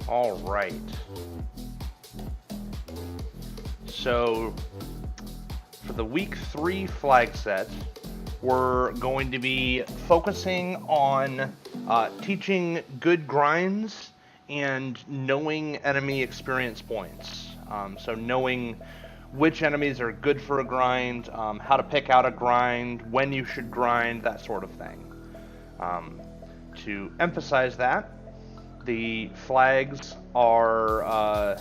All right. So for the week 3 flag set, we're going to be focusing on teaching good grinds and knowing enemy experience points. So knowing which enemies are good for a grind, how to pick out a grind, when you should grind, that sort of thing. To emphasize that, the flags are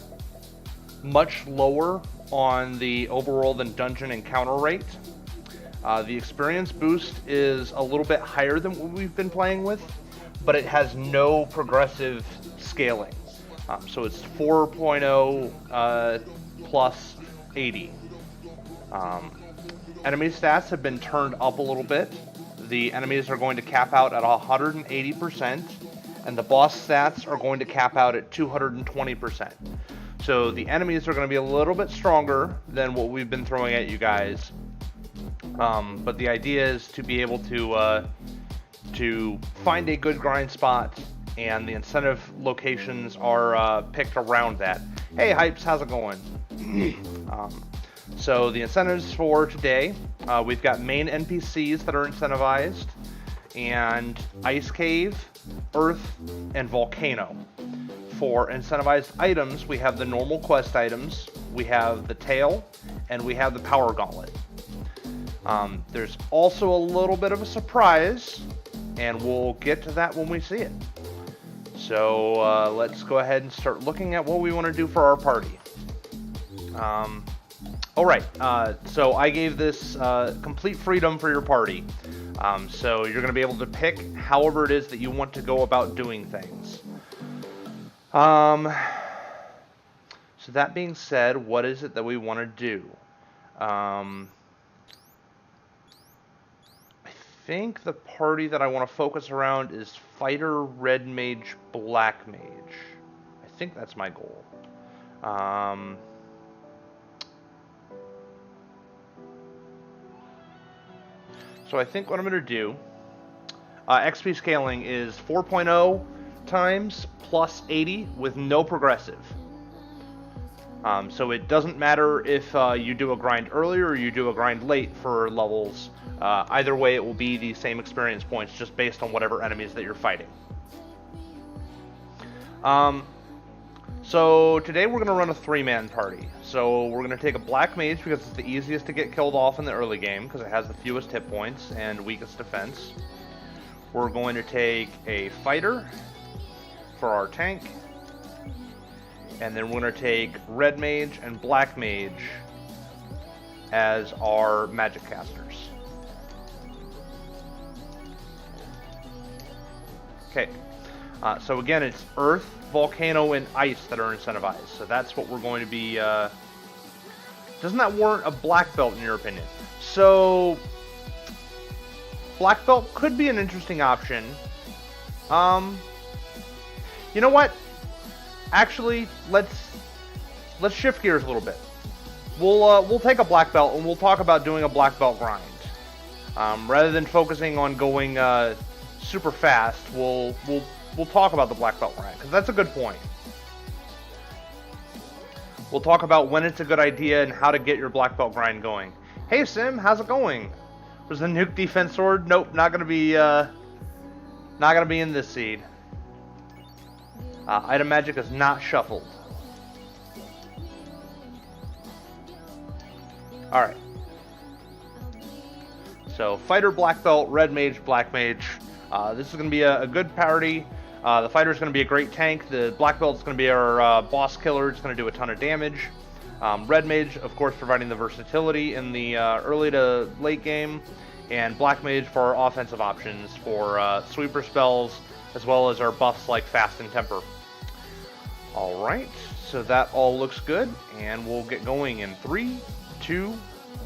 much lower on the overworld and dungeon encounter rate. The experience boost is a little bit higher than what we've been playing with, but it has no progressive scaling. So it's 4.0 plus 80. Enemy stats have been turned up a little bit. The enemies are going to cap out at 180%, and the boss stats are going to cap out at 220%. So the enemies are going to be a little bit stronger than what we've been throwing at you guys. But the idea is to be able to find a good grind spot, and the incentive locations are picked around that. Hey Hypes, how's it going? So the incentives for today, we've got main NPCs that are incentivized, and Ice Cave, Earth, and Volcano. For incentivized items, we have the normal quest items, we have the tail, and we have the power gauntlet. There's also a little bit of a surprise, and we'll get to that when we see it. So let's go ahead and start looking at what we want to do for our party. Alright, so I gave this complete freedom for your party. So you're going to be able to pick however it is that you want to go about doing things. So that being said, what is it that we want to do? I think the party that I want to focus around is Fighter, Red Mage, Black Mage. I think that's my goal. So I think what I'm going to do, XP scaling is 4.0 times plus 80 with no progressive. So it doesn't matter if you do a grind early or you do a grind late for levels. Either way, it will be the same experience points just based on whatever enemies that you're fighting. So today we're going to run a 3-man party. So we're going to take a Black Mage because it's the easiest to get killed off in the early game because it has the fewest hit points and weakest defense. We're going to take a Fighter for our tank. And then we're going to take Red Mage and Black Mage as our magic casters. Okay, so again, it's Earth, Volcano, and Ice that are incentivized. So that's what we're going to be... doesn't that warrant a Black Belt in your opinion? So, Black Belt could be an interesting option. You know what? Actually, let's shift gears a little bit. We'll take a Black Belt and we'll talk about doing a Black Belt grind. Rather than focusing on going super fast, we'll talk about the Black Belt grind because that's a good point. We'll talk about when it's a good idea and how to get your Black Belt grind going. Hey Sim, how's it going? Was the nuke defense sword? Nope, not gonna be in this seed. Item magic is not shuffled. Alright. So, Fighter, Black Belt, Red Mage, Black Mage. This is going to be a good party. The Fighter is going to be a great tank. The Black Belt is going to be our boss killer. It's going to do a ton of damage. Red Mage, of course, providing the versatility in the early to late game. And Black Mage for our offensive options for sweeper spells, as well as our buffs like Fast and Temper. Alright, so that all looks good, and we'll get going in 3, 2,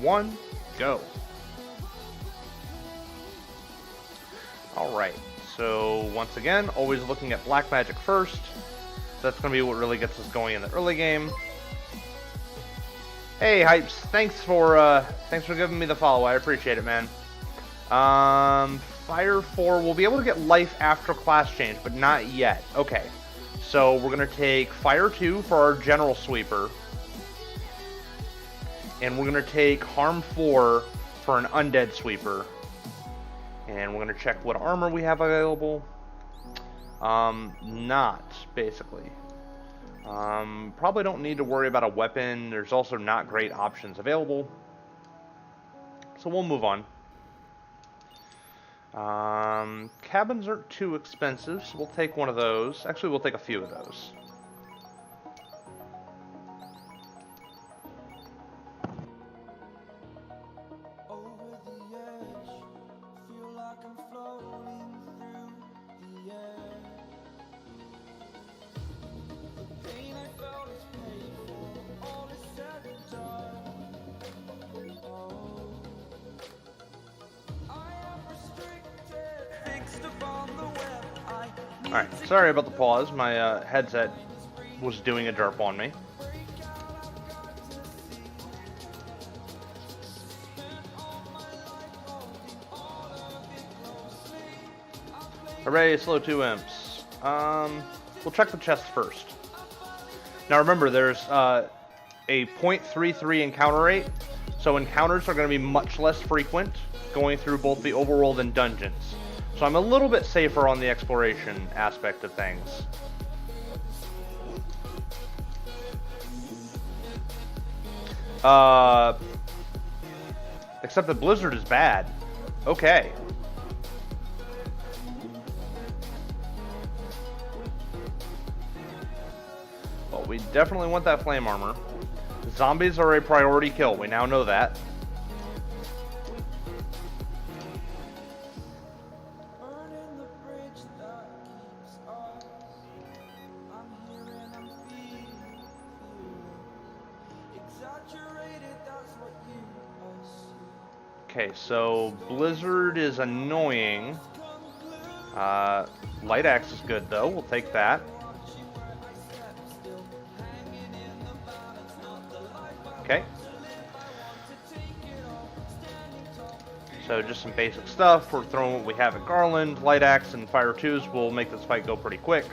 1, go. Alright, so once again, always looking at Black Magic first. That's going to be what really gets us going in the early game. Hey, Hypes, thanks for giving me the follow, I appreciate it, man. Fire 4, we'll be able to get life after class change, but not yet. Okay, So we're going to take Fire 2 for our General Sweeper. And we're going to take Harm 4 for an Undead Sweeper. And we're going to check what armor we have available. Not, basically. Probably don't need to worry about a weapon. There's also not great options available. So we'll move on. Cabins aren't too expensive, so we'll take one of those. Actually, we'll take a few of those. Alright, sorry about the pause. My headset was doing a derp on me. Hooray, slow 2 imps. We'll check the chest first. Now remember, there's a 0.33 encounter rate, so encounters are going to be much less frequent going through both the overworld and dungeons. So I'm a little bit safer on the exploration aspect of things. Except that Blizzard is bad. Okay. Well, we definitely want that flame armor. Zombies are a priority kill. We now know that. Okay, so Blizzard is annoying. Light Axe is good though, we'll take that. Okay. So just some basic stuff. We're throwing what we have at Garland. Light Axe and Fire 2s will make this fight go pretty quick.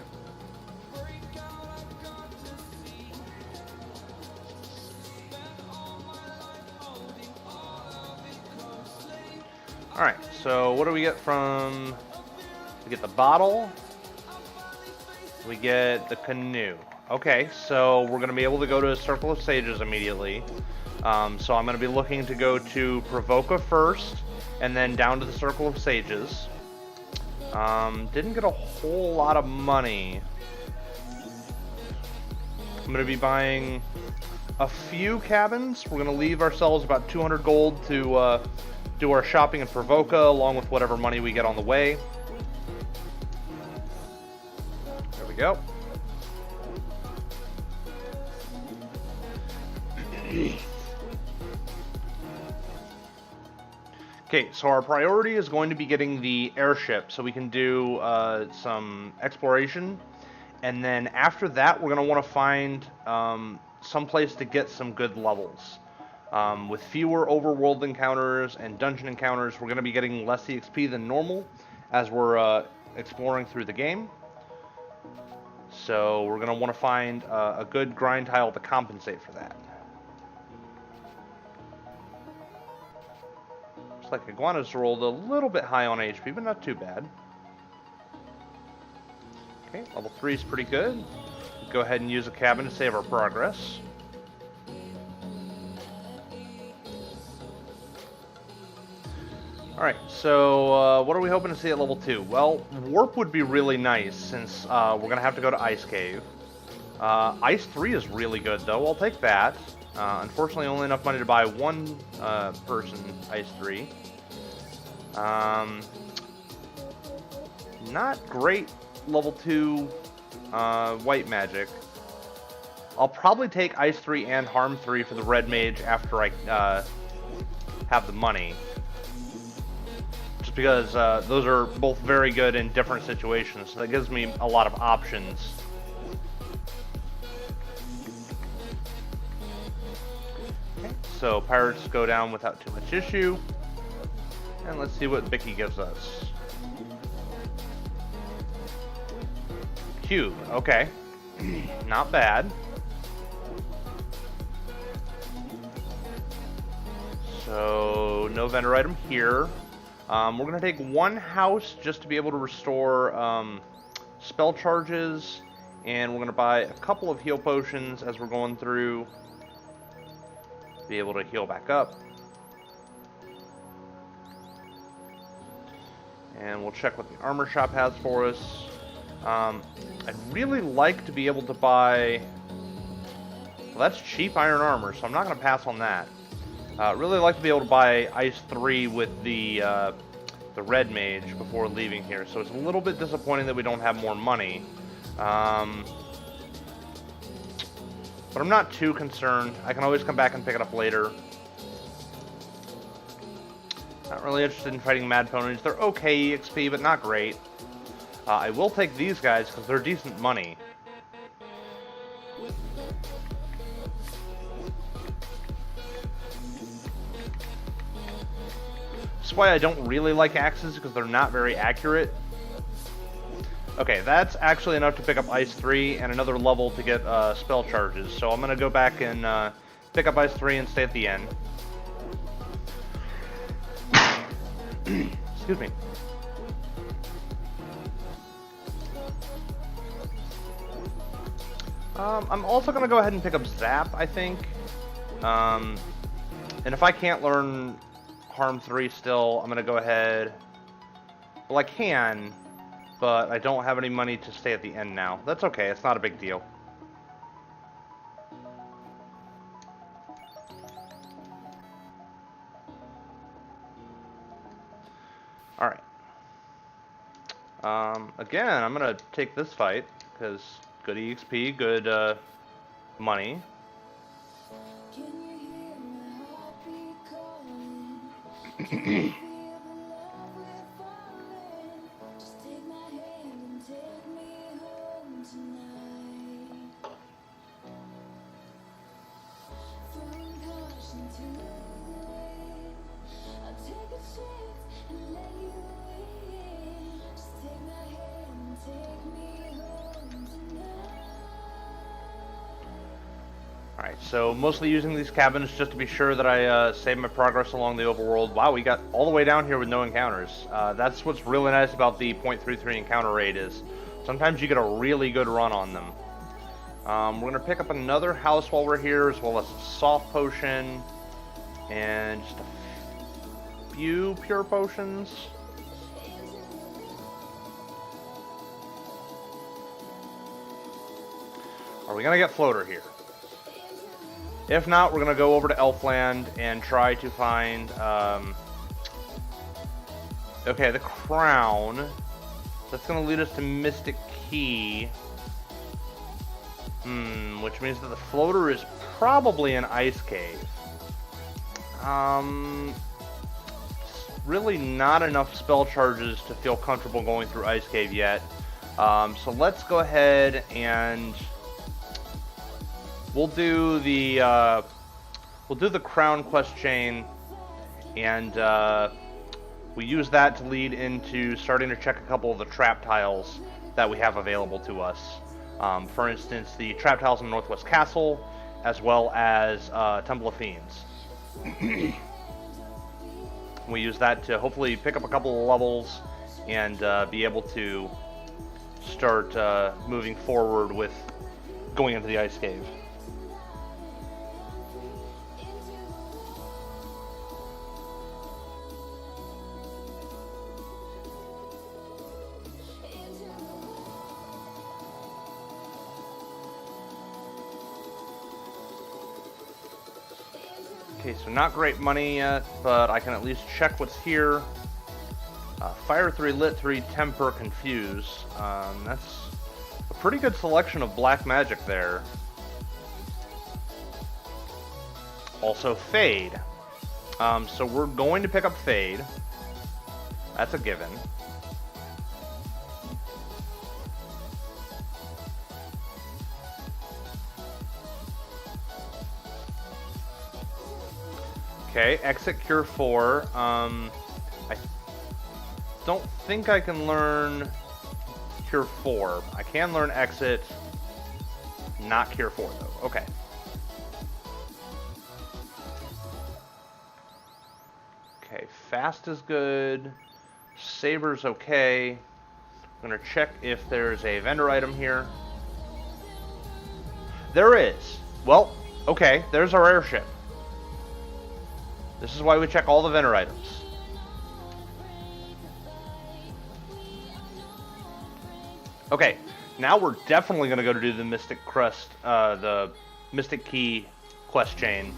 Alright, so what do we get from... We get the bottle. We get the canoe. Okay, so we're going to be able to go to a Circle of Sages immediately. So I'm going to be looking to go to Provoca first, and then down to the Circle of Sages. Didn't get a whole lot of money. I'm going to be buying a few cabins. We're going to leave ourselves about 200 gold to do our shopping in Provoca, along with whatever money we get on the way. There we go. Okay, so our priority is going to be getting the airship so we can do some exploration, and then after that we're going to want to find some place to get some good levels. With fewer overworld encounters and dungeon encounters, we're going to be getting less EXP than normal as we're exploring through the game. So we're going to want to find a good grind tile to compensate for that. Looks like Iguana's rolled a little bit high on HP, but not too bad. Okay, level 3 is pretty good. Go ahead and use a cabin to save our progress. Alright, so what are we hoping to see at level 2? Well, Warp would be really nice since we're going to have to go to Ice Cave. Ice 3 is really good though, I'll take that. Unfortunately, only enough money to buy one person Ice 3. Not great level 2 white magic. I'll probably take Ice 3 and Harm 3 for the Red Mage after I have the money. Just because those are both very good in different situations, so that gives me a lot of options. Okay, so pirates go down without too much issue. And let's see what Bicky gives us. Cube, okay. Not bad. So, no vendor item here. We're going to take one house just to be able to restore spell charges. And we're going to buy a couple of heal potions as we're going through. Be able to heal back up. And we'll check what the armor shop has for us. I'd really like to be able to buy... Well, that's cheap iron armor, so I'm not going to pass on that. Really like to be able to buy Ice 3 with the Red Mage before leaving here. So it's a little bit disappointing that we don't have more money. But I'm not too concerned. I can always come back and pick it up later. Not really interested in fighting Mad Ponies. They're okay EXP, but not great. I will take these guys because they're decent money. That's why I don't really like axes, because they're not very accurate. Okay, that's actually enough to pick up Ice 3 and another level to get spell charges. So I'm going to go back and pick up Ice 3 and stay at the end. Excuse me. I'm also going to go ahead and pick up Zap, I think. And if I can't learn Harm 3 still, I'm going to go ahead... Well, I can, but I don't have any money to stay at the end now. That's okay, it's not a big deal. Alright. Again, I'm going to take this fight, because good EXP, good money. Alright, so mostly using these cabins just to be sure that I save my progress along the overworld. Wow, we got all the way down here with no encounters. That's what's really nice about the .33 encounter rate is sometimes you get a really good run on them. We're going to pick up another house while we're here, as well as a soft potion and just a few pure potions. Are we going to get floater here? If not, we're going to go over to Elfland and try to find, okay, the crown. That's going to lead us to Mystic Key. Which means that the floater is probably an ice cave. Really not enough spell charges to feel comfortable going through ice cave yet. So let's go ahead and... We'll do the crown quest chain, and we use that to lead into starting to check a couple of the trap tiles that we have available to us. For instance, the trap tiles in Northwest Castle, as well as Temple of Fiends. We use that to hopefully pick up a couple of levels and be able to start moving forward with going into the ice cave. Okay, so not great money yet, but I can at least check what's here. Fire 3, Lit 3, Temper, Confuse. That's a pretty good selection of black magic there. Also Fade. So we're going to pick up Fade. That's a given. Okay, exit Cure 4. I don't think I can learn Cure 4. I can learn exit. Not Cure 4, though. Okay. Okay, Fast is good. Saber's okay. I'm going to check if there's a vendor item here. There is. Well, okay, there's our airship. This is why we check all the vendor items. Okay, now we're definitely going to go to do the Mystic Crest, the Mystic Key quest chain,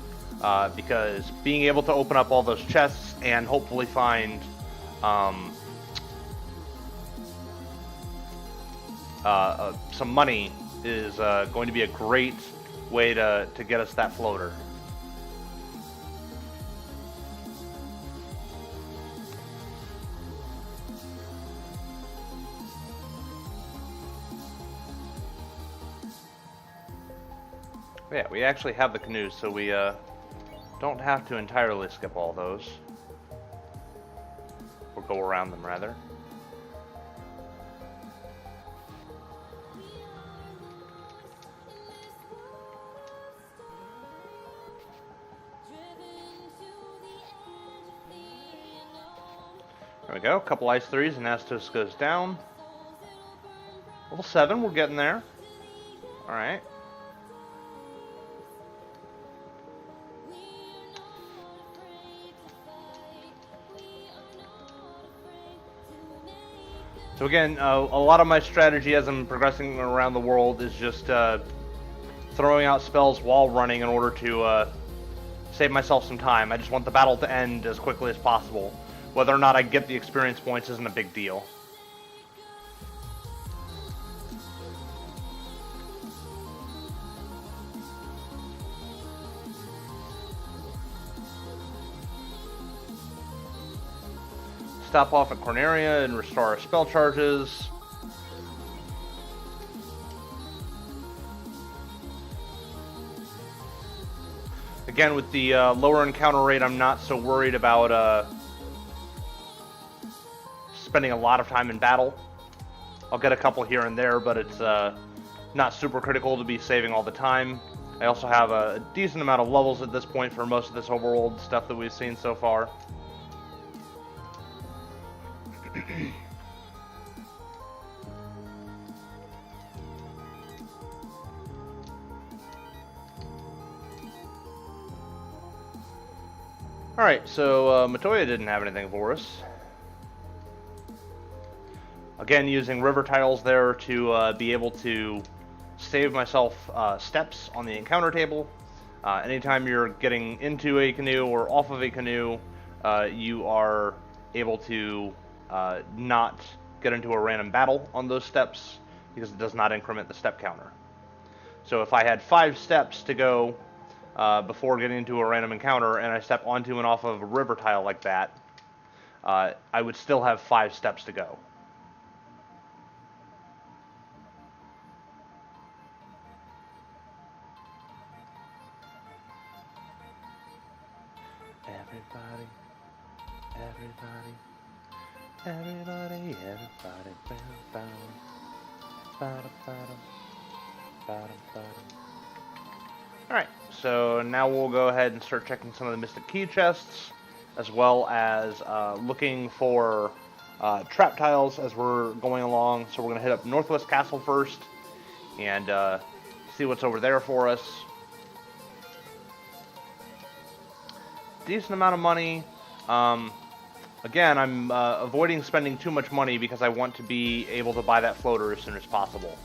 because being able to open up all those chests and hopefully find some money is going to be a great way to get us that floater. Yeah, we actually have the canoes, so we don't have to entirely skip all those. Or go around them, rather. There we go, a couple ice 3s and Astos goes down. Level 7, we're getting there. Alright. So again, a lot of my strategy as I'm progressing around the world is just throwing out spells while running in order to save myself some time. I just want the battle to end as quickly as possible. Whether or not I get the experience points isn't a big deal. Stop off at Corneria and restore our spell charges. Again, with the lower encounter rate, I'm not so worried about spending a lot of time in battle. I'll get a couple here and there, but it's not super critical to be saving all the time. I also have a decent amount of levels at this point for most of this overworld stuff that we've seen so far. Alright, so Matoya didn't have anything for us. Again, using river tiles there to be able to save myself steps on the encounter table. Anytime you're getting into a canoe or off of a canoe, you are able to not get into a random battle on those steps because it does not increment the step counter. So if I had 5 steps to go before getting into a random encounter and I step onto and off of a river tile like that, I would still have 5 steps to go. Everybody, everybody, Alright, so now we'll go ahead and start checking some of the Mystic Key chests, as well as looking for trap tiles as we're going along. So we're going to hit up Northwest Castle first, and see what's over there for us. Decent amount of money. Again, I'm avoiding spending too much money because I want to be able to buy that floater as soon as possible.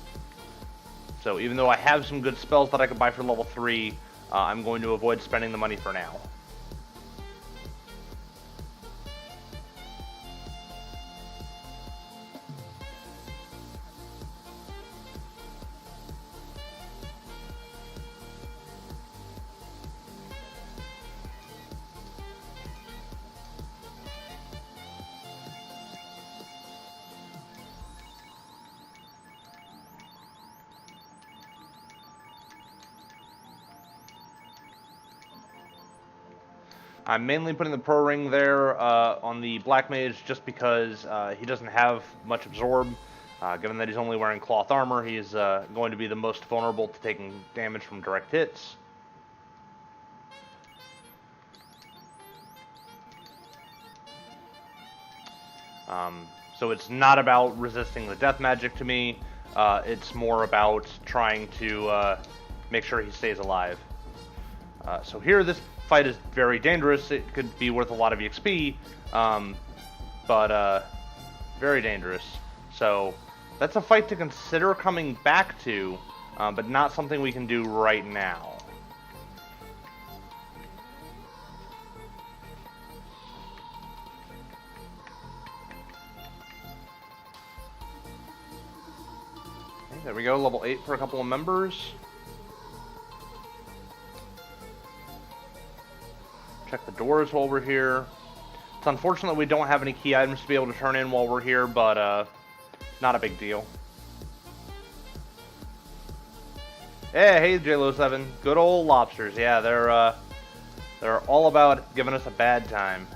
So even though I have some good spells that I could buy for level 3, I'm going to avoid spending the money for now. I'm mainly putting the Pro Ring there on the Black Mage just because he doesn't have much absorb. Given that he's only wearing cloth armor, he's going to be the most vulnerable to taking damage from direct hits. So it's not about resisting the death magic to me. It's more about trying to make sure he stays alive. So here, this fight is very dangerous. It could be worth a lot of EXP, but very dangerous. So that's a fight to consider coming back to, but not something we can do right now. Okay, there we go, level 8 for a couple of members. Check the doors while we're here. It's unfortunate we don't have any key items to be able to turn in while we're here, but not a big deal. Hey, JLo7. Good old lobsters. Yeah, they're all about giving us a bad time.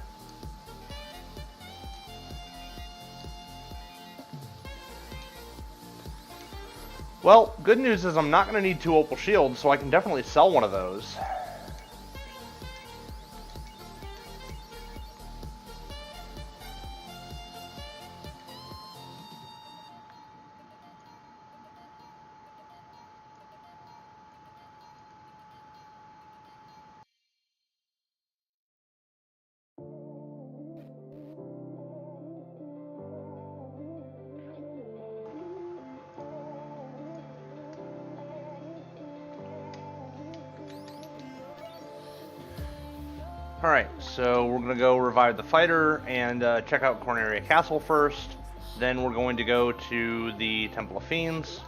Well, good news is I'm not going to need 2 opal shields, so I can definitely sell one of those. Alright, so we're going to go revive the fighter and check out Corneria Castle first. Then we're going to go to the Temple of Fiends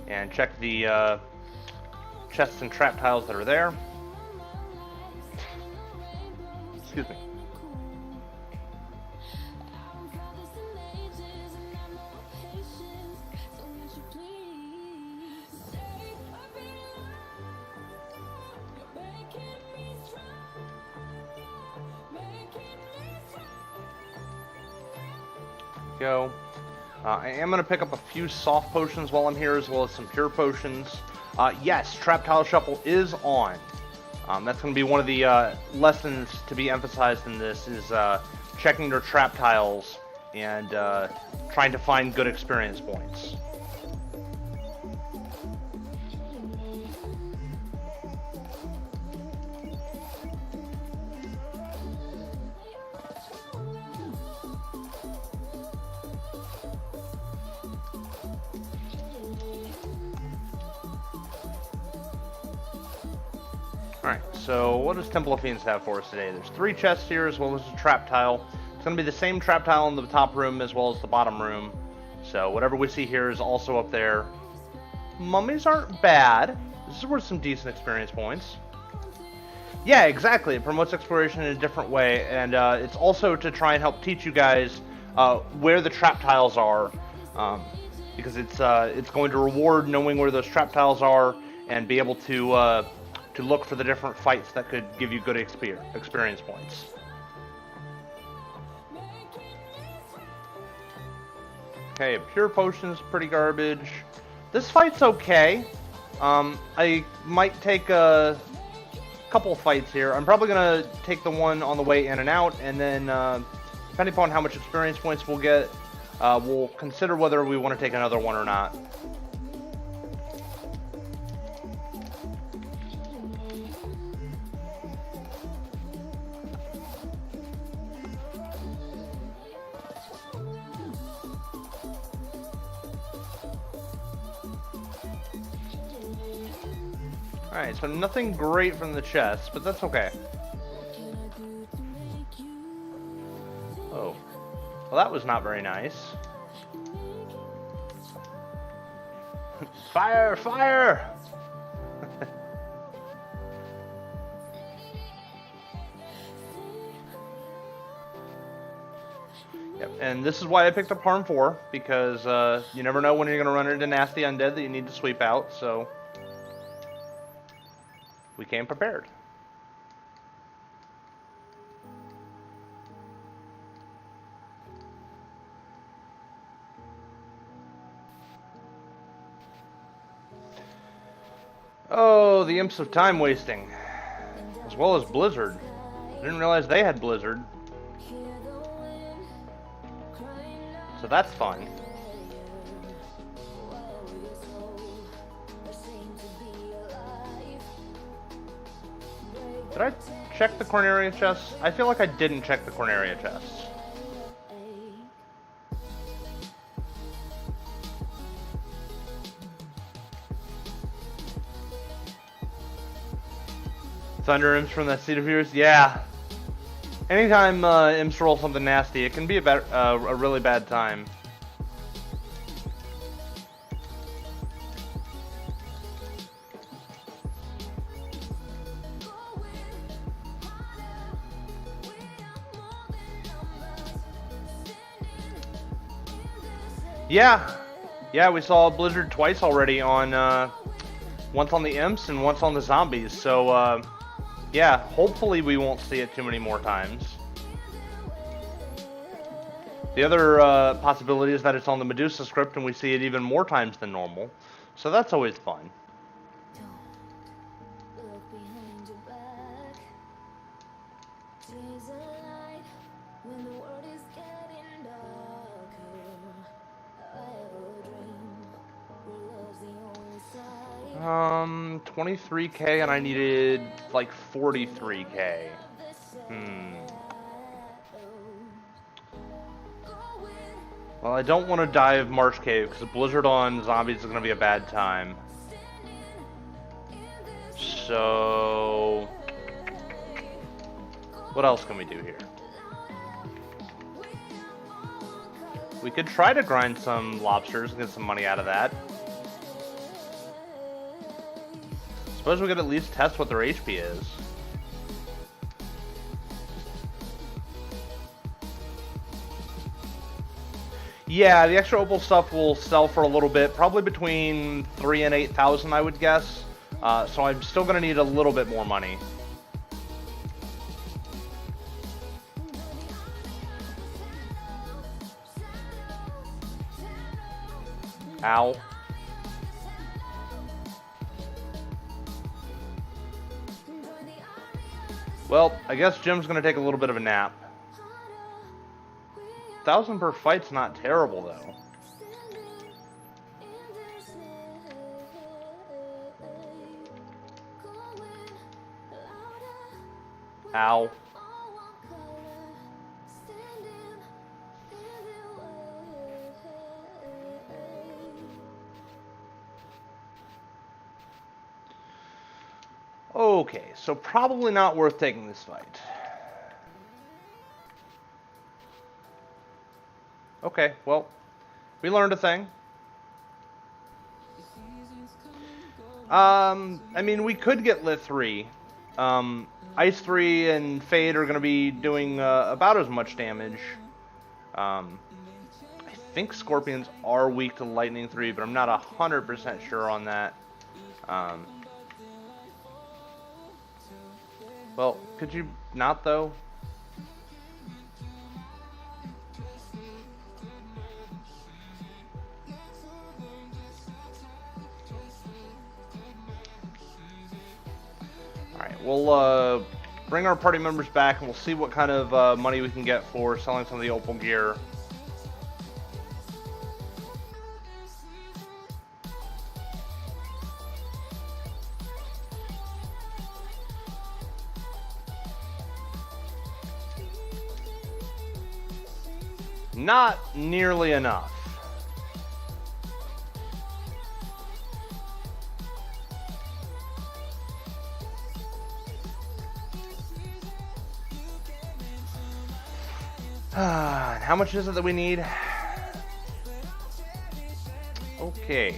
and check the chests and trap tiles that are there. Excuse me. Go. I am going to pick up a few soft potions while I'm here, as well as some pure potions. Yes, Trap Tile Shuffle is on. That's going to be one of the lessons to be emphasized in this, is checking their trap tiles and trying to find good experience points. Alright, so what does Temple of Fiends have for us today? There's 3 chests here, as well as a trap tile. It's going to be the same trap tile in the top room as well as the bottom room. So whatever we see here is also up there. Mummies aren't bad. This is worth some decent experience points. Yeah, exactly. It promotes exploration in a different way, and it's also to try and help teach you guys where the trap tiles are, because it's going to reward knowing where those trap tiles are and be able to look for the different fights that could give you good experience points. Okay, pure potion's pretty garbage. This fight's okay. I might take a couple fights here. I'm probably gonna take the one on the way in and out, and then depending upon how much experience points we'll get, we'll consider whether we want to take another one or not. Alright, so nothing great from the chest, but that's okay. Oh. Well, that was not very nice. Fire! Fire! Yep, and this is why I picked up Harm 4, because you never know when you're going to run into nasty undead that you need to sweep out, so we came prepared. Oh, the imps of time wasting. As well as Blizzard. Didn't realize they had Blizzard. So that's fun. Did I check the Corneria chests? I feel like I didn't check the Corneria chests. Thunder imps from that seat of yours? Yeah. Anytime imps roll something nasty, it can be a really bad time. Yeah, we saw Blizzard twice already on, once on the imps and once on the zombies, so, yeah, hopefully we won't see it too many more times. The other, possibility is that it's on the Medusa script and we see it even more times than normal, so that's always fun. When the world is getting darker, I have a dream where love's the only side. 23k and I needed like 43k. Well, I don't want to die of Marsh Cave because Blizzard on zombies is going to be a bad time. So, what else can we do here? We could try to grind some lobsters and get some money out of that. Suppose we could at least test what their HP is. Yeah, the extra opal stuff will sell for a little bit, probably between 3,000 and 8,000, I would guess. So I'm still going to need a little bit more money. Ow. Well, I guess Jim's going to take a little bit of a nap. 1,000 per fight's not terrible, though. Ow. Okay, so probably not worth taking this fight. Okay, well, we learned a thing. I mean, we could get Lit 3. Ice 3 and Fade are going to be doing about as much damage. I think Scorpions are weak to Lightning 3, but I'm not 100% sure on that. Well, could you not, though? Alright, we'll bring our party members back and we'll see what kind of money we can get for selling some of the opal gear. Not nearly enough. How much is it that we need? Okay.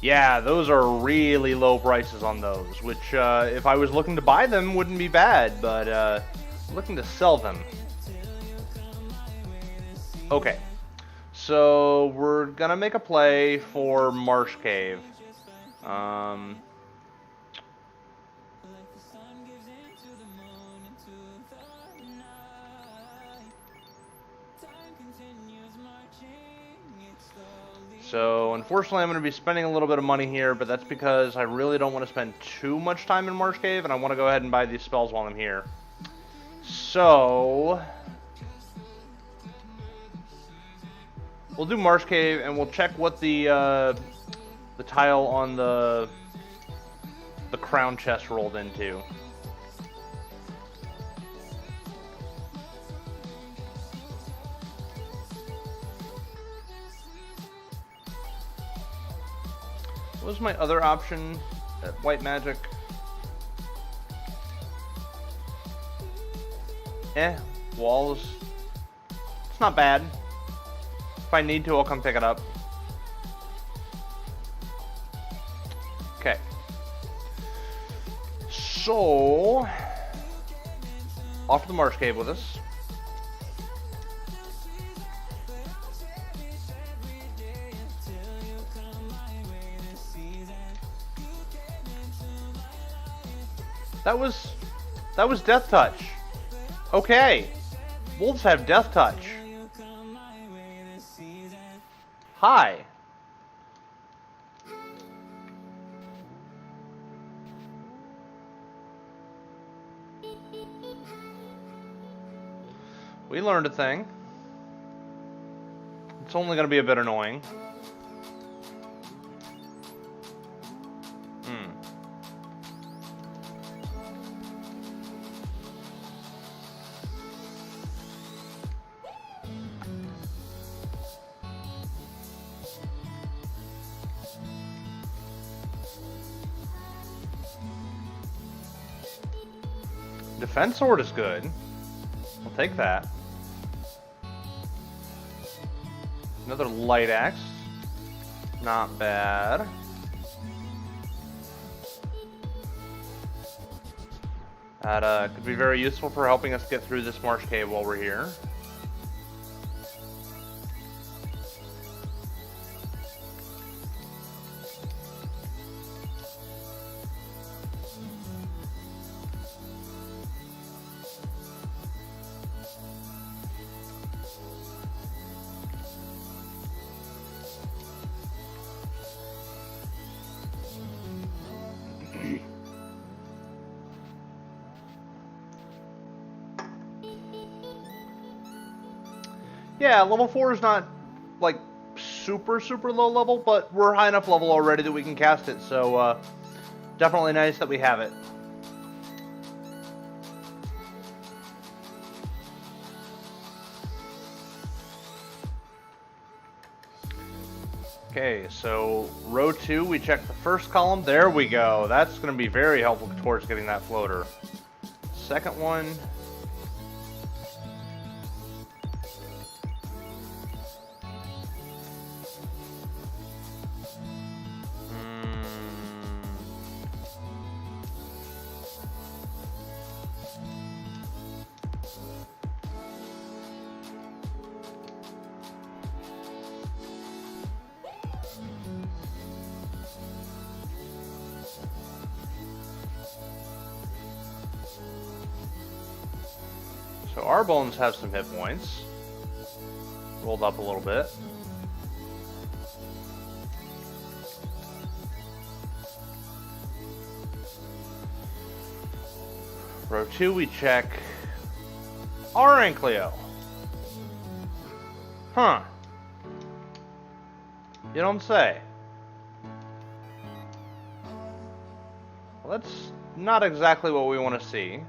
Yeah, those are really low prices on those, which if I was looking to buy them wouldn't be bad, but looking to sell them. Okay, so we're gonna make a play for Marsh Cave. So, unfortunately, I'm going to be spending a little bit of money here, but that's because I really don't want to spend too much time in Marsh Cave, and I want to go ahead and buy these spells while I'm here. So, we'll do Marsh Cave, and we'll check what the tile on the crown chest rolled into. What was my other option at White Magic? Walls. It's not bad. If I need to, I'll come pick it up. Okay. So, off to the Marsh Cave with us. That was Death Touch. Okay. Wolves have Death Touch. Hi. We learned a thing. It's only going to be a bit annoying. Defense sword is good. I'll take that. Another light axe. Not bad. That could be very useful for helping us get through this marsh cave while we're here. Yeah, level 4 is not, like, super low level, but we're high enough level already that we can cast it, so, definitely nice that we have it. Okay, so row 2, we check the first column. There we go. That's going to be very helpful towards getting that floater. Second one. So our bones have some hit points. Rolled up a little bit. Row 2, we check our Ankleo. Huh. You don't say. Well, that's not exactly what we want to see.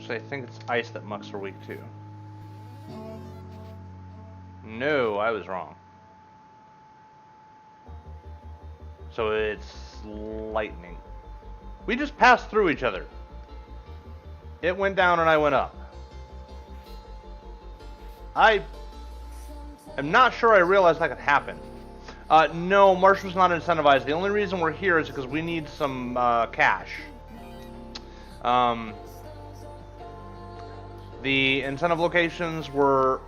I think it's ice that mucks are weak to. No, I was wrong. So it's lightning. We just passed through each other. It went down and I went up. I am not sure I realized that could happen. No, Marsh was not incentivized. The only reason we're here is because we need some cash. The incentive locations were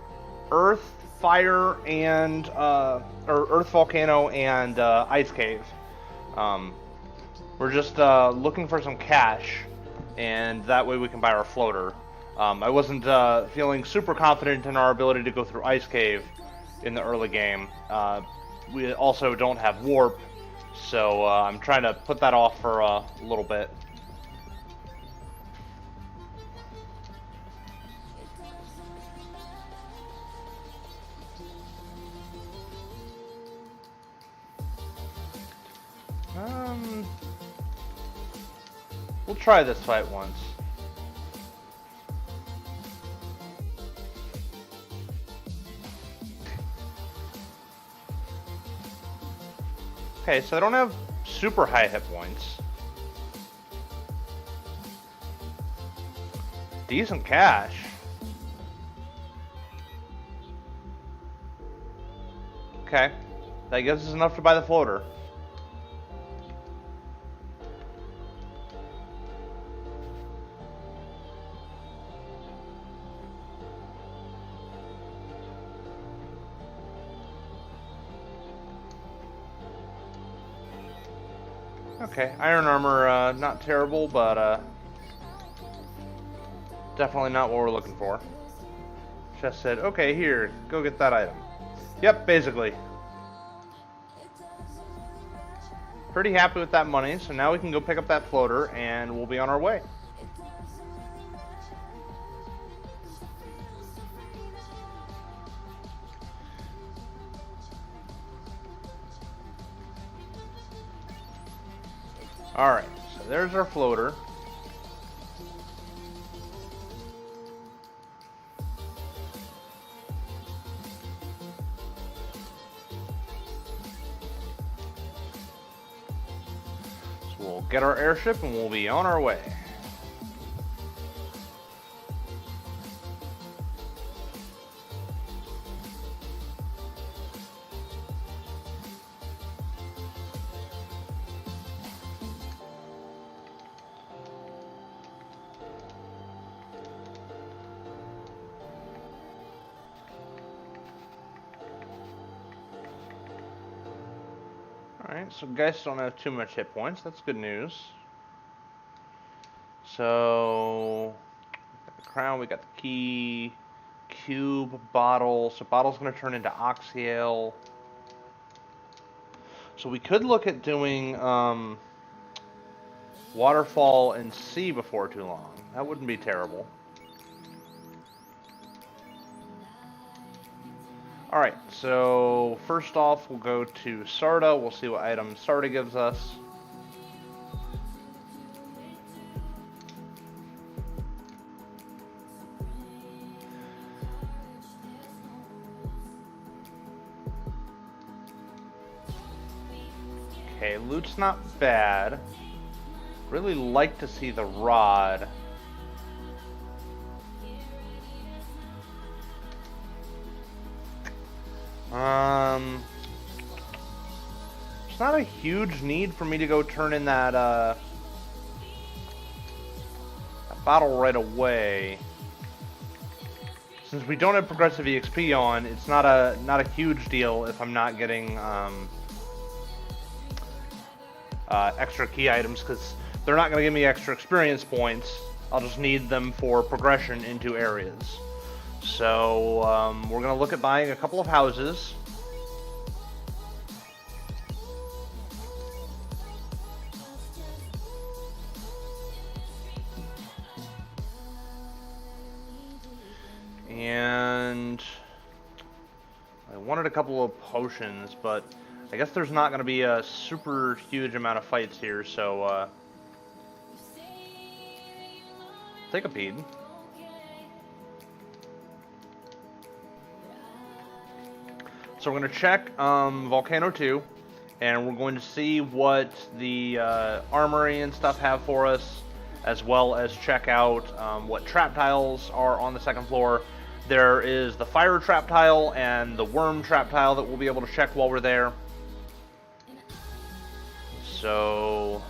Earth, fire and or earth volcano and ice cave. We're just looking for some cash, and that way we can buy our floater. I wasn't feeling super confident in our ability to go through ice cave in the early game. We also don't have warp, so I'm trying to put that off for a little bit. We'll try this fight once. Okay, so I don't have super high hit points. Decent cash. Okay, that gives us enough to buy the floater. Okay, iron armor, not terrible, but definitely not what we're looking for. Just said, okay, here, go get that item. Yep, basically. Pretty happy with that money, so now we can go pick up that floater, and we'll be on our way. Alright, so there's our floater. So we'll get our airship and we'll be on our way. Alright, so guys don't have too much hit points. That's good news. So, we got the crown, we got the key, cube, bottle. So bottle's going to turn into oxyale. So we could look at doing waterfall and sea before too long. That wouldn't be terrible. Alright, so first off we'll go to Sarda. We'll see what item Sarda gives us. Okay, loot's not bad. Really like to see the rod. It's not a huge need for me to go turn in that bottle right away. Since we don't have progressive EXP on, it's not a huge deal if I'm not getting extra key items, because they're not going to give me extra experience points. I'll just need them for progression into areas. So we're going to look at buying a couple of houses. And I wanted a couple of potions, but I guess there's not going to be a super huge amount of fights here, so take a peek. So we're going to check Volcano 2, and we're going to see what the armory and stuff have for us, as well as check out what trap tiles are on the second floor. There is the fire trap tile and the worm trap tile that we'll be able to check while we're there. So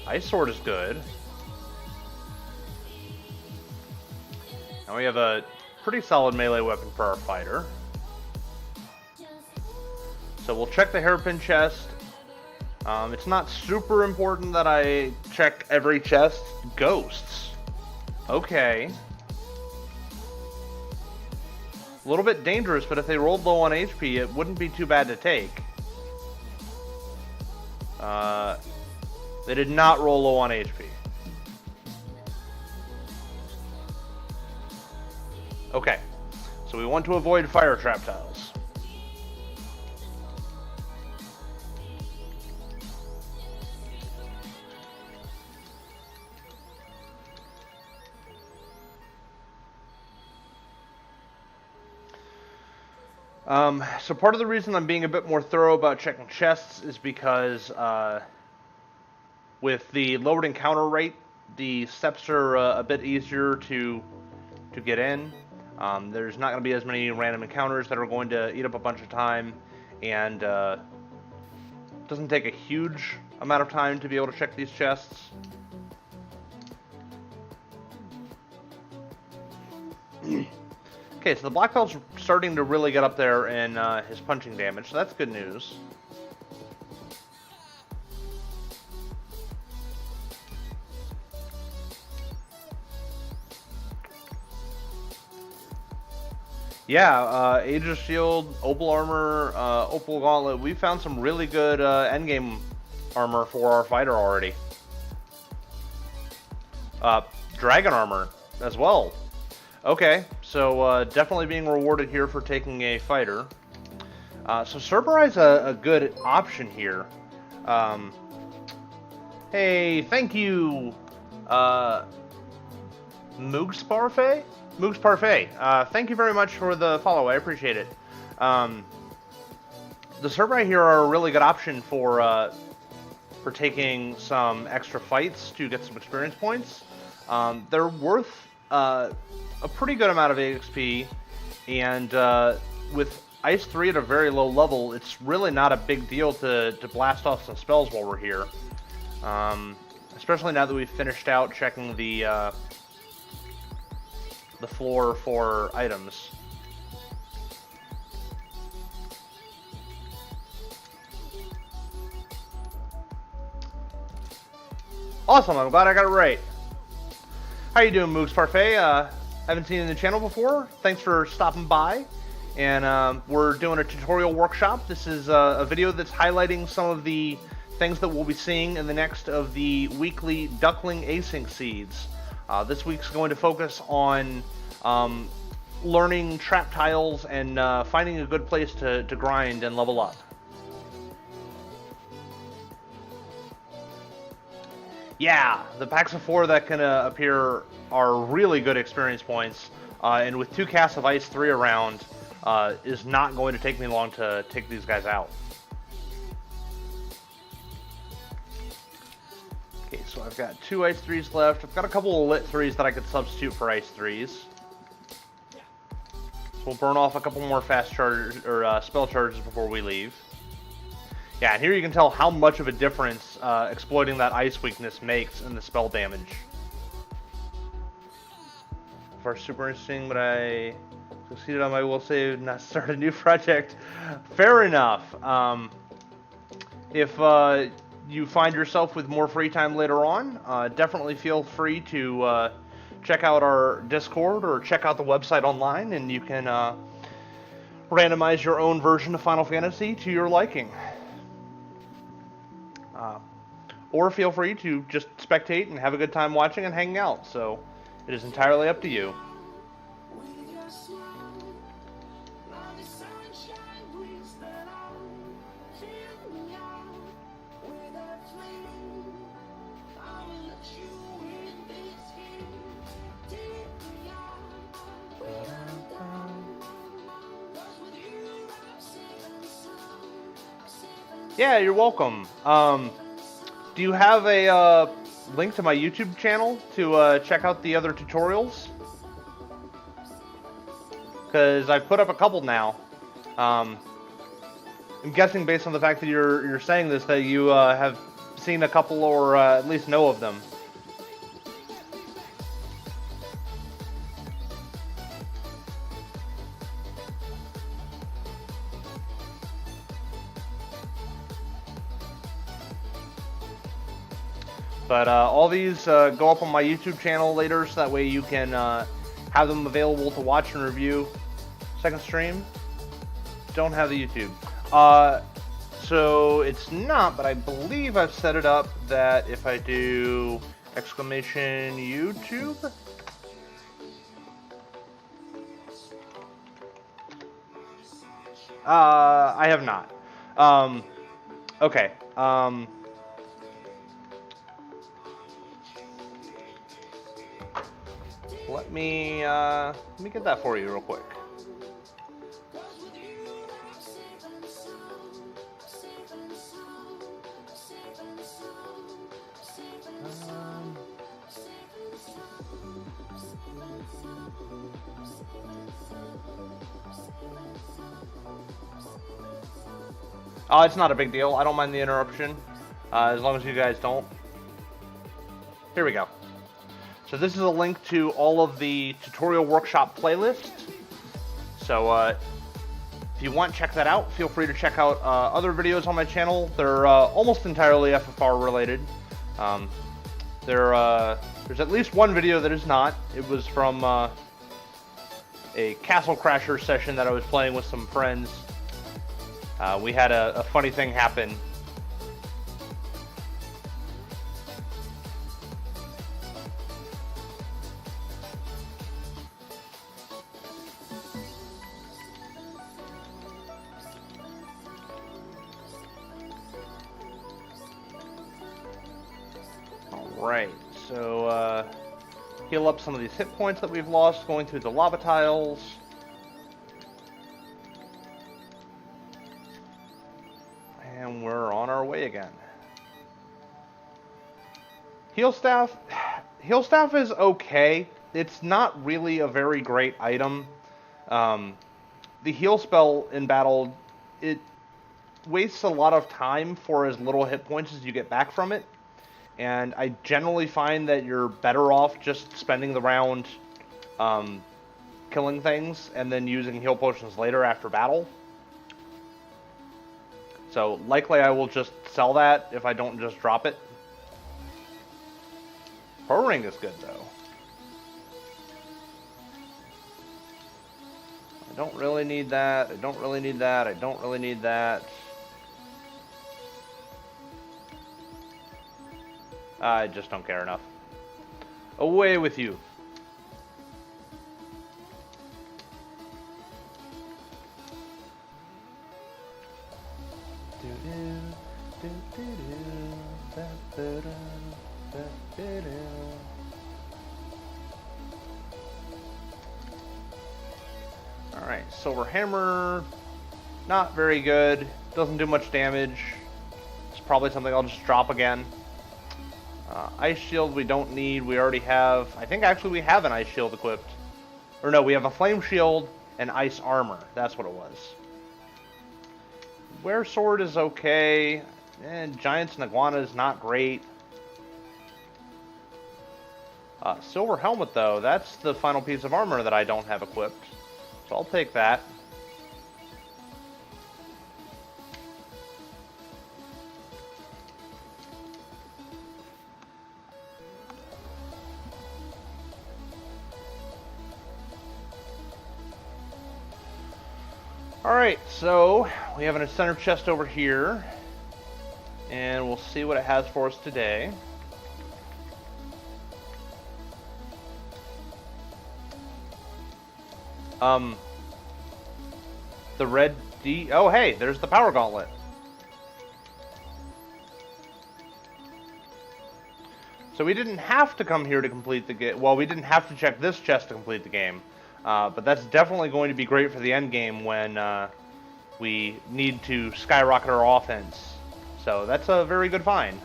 Ice Sword is good. Now we have a pretty solid melee weapon for our fighter. So we'll check the hairpin chest. It's not super important that I check every chest. Ghosts. Okay. A little bit dangerous, but if they rolled low on HP, it wouldn't be too bad to take. They did not roll low on HP. Okay. So we want to avoid fire trap tiles. So part of the reason I'm being a bit more thorough about checking chests is because with the lowered encounter rate, the steps are a bit easier to get in. There's not going to be as many random encounters that are going to eat up a bunch of time, and it doesn't take a huge amount of time to be able to check these chests. Okay, so the black belt's starting to really get up there in his punching damage, so that's good news. Yeah, Aegis Shield, Opal Armor, Opal Gauntlet. We found some really good endgame armor for our fighter already. Dragon Armor as well. Okay, so definitely being rewarded here for taking a fighter. So Cerberai's a good option here. Hey, thank you, Moogs Parfait? Moogs Parfait, thank you very much for the follow, I appreciate it. The Cerberai here are a really good option for taking some extra fights to get some experience points. They're worth a pretty good amount of EXP, and with Ice 3 at a very low level, it's really not a big deal to blast off some spells while we're here. Especially now that we've finished out checking the floor for items. Awesome, I'm glad I got it right. How you doing, Moogs Parfait? Haven't seen you in the channel before. Thanks for stopping by. And we're doing a tutorial workshop. This is a video that's highlighting some of the things that we'll be seeing in the next of the weekly Duckling Async seeds. This week's going to focus on learning trap tiles and finding a good place to grind and level up. Yeah, the packs of 4 that can appear are really good experience points, and with 2 casts of Ice 3 around, is not going to take me long to take these guys out. Okay, so I've got 2 Ice 3s left. I've got a couple of Lit 3s that I could substitute for Ice 3s. So we'll burn off a couple more fast charges, or spell charges before we leave. Yeah, and here you can tell how much of a difference exploiting that ice weakness makes in the spell damage. Far super interesting, but I succeeded on my will save, not start a new project. Fair enough. If you find yourself with more free time later on, definitely feel free to check out our Discord or check out the website online, and you can randomize your own version of Final Fantasy to your liking. Or feel free to just spectate and have a good time watching and hanging out. So it is entirely up to you. Yeah, you're welcome. Do you have a link to my YouTube channel to check out the other tutorials? Because I've put up a couple now. I'm guessing based on the fact that you're saying this that you have seen a couple or at least know of them. But all these go up on my YouTube channel later, so that way you can have them available to watch and review. Second stream? Don't have the YouTube. So it's not, but I believe I've set it up that if I do exclamation YouTube. I have not. Okay. Let me get that for you real quick. It's not a big deal. I don't mind the interruption, as long as you guys don't. Here we go. So this is a link to all of the tutorial workshop playlists. So if you want, check that out. Feel free to check out other videos on my channel. They're almost entirely FFR related. There's at least one video that is not. It was from a Castle Crasher session that I was playing with some friends. We had a funny thing happen. Alright, so heal up some of these hit points that we've lost going through the lava tiles. And we're on our way again. Heal staff is okay. It's not really a very great item. The heal spell in battle, it wastes a lot of time for as little hit points as you get back from it. And I generally find that you're better off just spending the round killing things and then using heal potions later after battle. So likely I will just sell that if I don't just drop it. Pro ring is good though. I don't really need that. I don't really need that. I don't really need that. I just don't care enough. Away with you. Alright, Silver Hammer, not very good, doesn't do much damage. It's probably something I'll just drop again. Ice Shield we don't need, we already have, I think actually we have an Ice Shield equipped. Or no, we have a Flame Shield and Ice Armor, that's what it was. Wear Sword is okay, and Giants and Iguana is not great. Silver Helmet though, that's the final piece of armor that I don't have equipped. So I'll take that. Alright, so we have a center chest over here, and we'll see what it has for us today. The red D... Oh, hey, there's the power gauntlet. So we didn't have to come here to complete the game. Well, we didn't have to check this chest to complete the game. But that's definitely going to be great for the end game when we need to skyrocket our offense. So that's a very good find.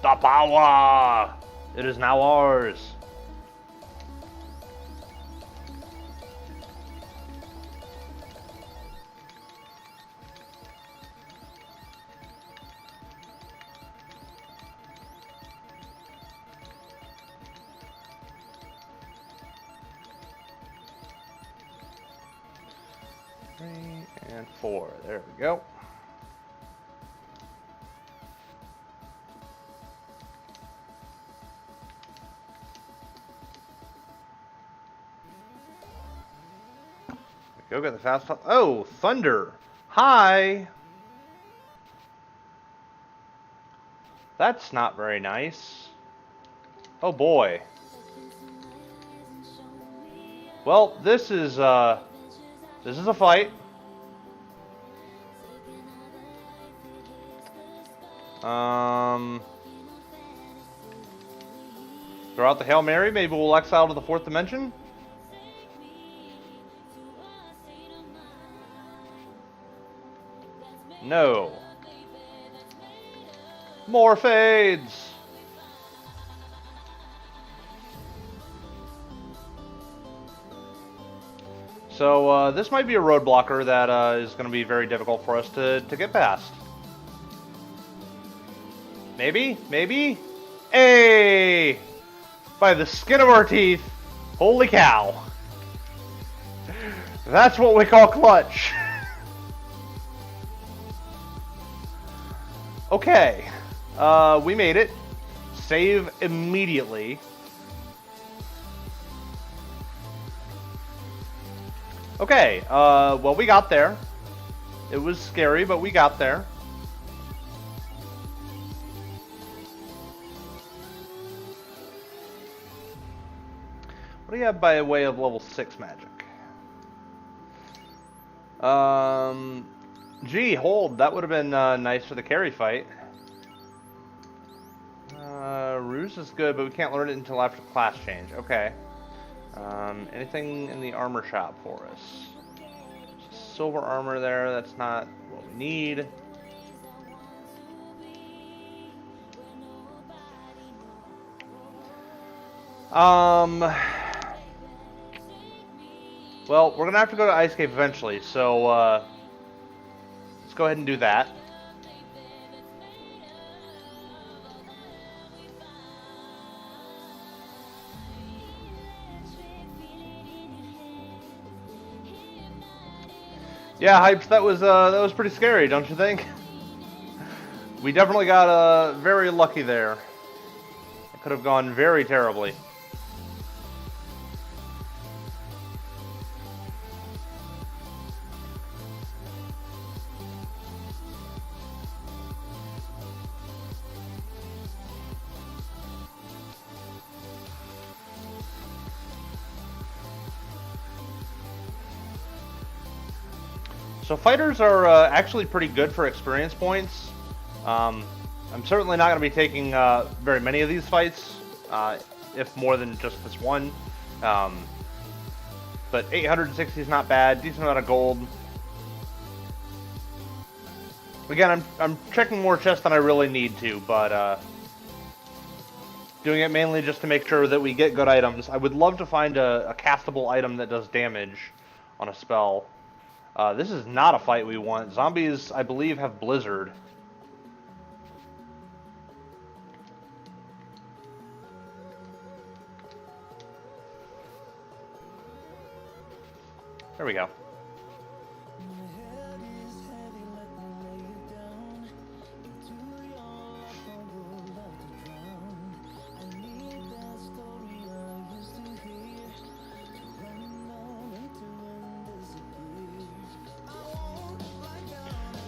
The power! It is now ours. 3 and 4. There we go. Go get the fast. Oh, thunder! Hi. That's not very nice. Oh boy. Well, this is a fight. Throw out the Hail Mary. Maybe we'll exile to the 4th dimension. No. More fades. So this might be a roadblocker that is going to be very difficult for us to get past. Maybe? Maybe? Hey! By the skin of our teeth. Holy cow. That's what we call clutch. Okay. We made it. Save immediately. Okay, well, we got there. It was scary, but we got there. What do you have by way of level 6 magic? Gee, hold. That would have been nice for the carry fight. Ruse is good, but we can't learn it until after class change. Okay. Anything in the armor shop for us? Silver armor there, that's not what we need. Well, we're gonna have to go to Ice Cave eventually, so let's go ahead and do that. Yeah, Hypes, that was pretty scary, don't you think? We definitely got very lucky there. It could have gone very terribly. So fighters are actually pretty good for experience points. I'm certainly not going to be taking very many of these fights, if more than just this one. But 860 is not bad, decent amount of gold. Again, I'm checking more chests than I really need to, but doing it mainly just to make sure that we get good items. I would love to find a castable item that does damage on a spell. This is not a fight we want. Zombies, I believe, have Blizzard. There we go.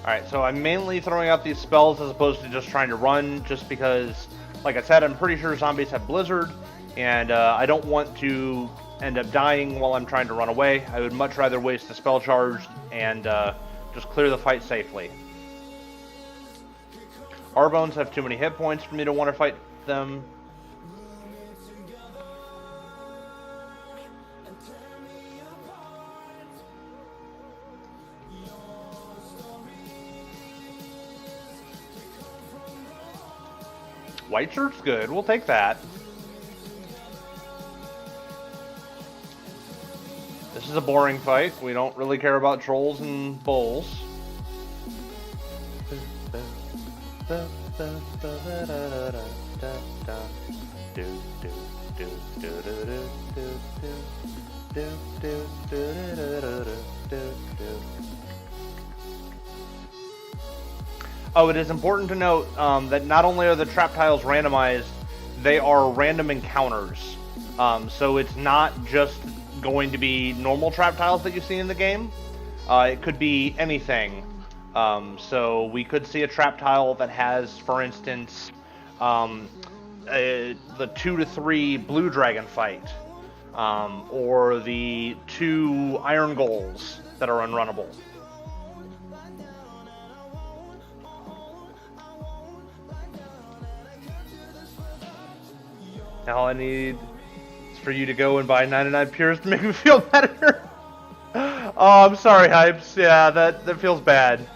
Alright, so I'm mainly throwing out these spells as opposed to just trying to run, just because, like I said, I'm pretty sure zombies have Blizzard, and I don't want to end up dying while I'm trying to run away. I would much rather waste the spell charge and just clear the fight safely. Our bones have too many hit points for me to want to fight them. White shirt's good. We'll take that. This is a boring fight. We don't really care about trolls and bulls. Oh, it is important to note that not only are the trap tiles randomized, they are random encounters. So it's not just going to be normal trap tiles that you see in the game. It could be anything. So we could see a trap tile that has, for instance, the 2 to 3 blue dragon fight, or the 2 iron goals that are unrunnable. All I need is for you to go and buy 99 Pures to make me feel better. Oh, I'm sorry, Hypes. Yeah, that feels bad.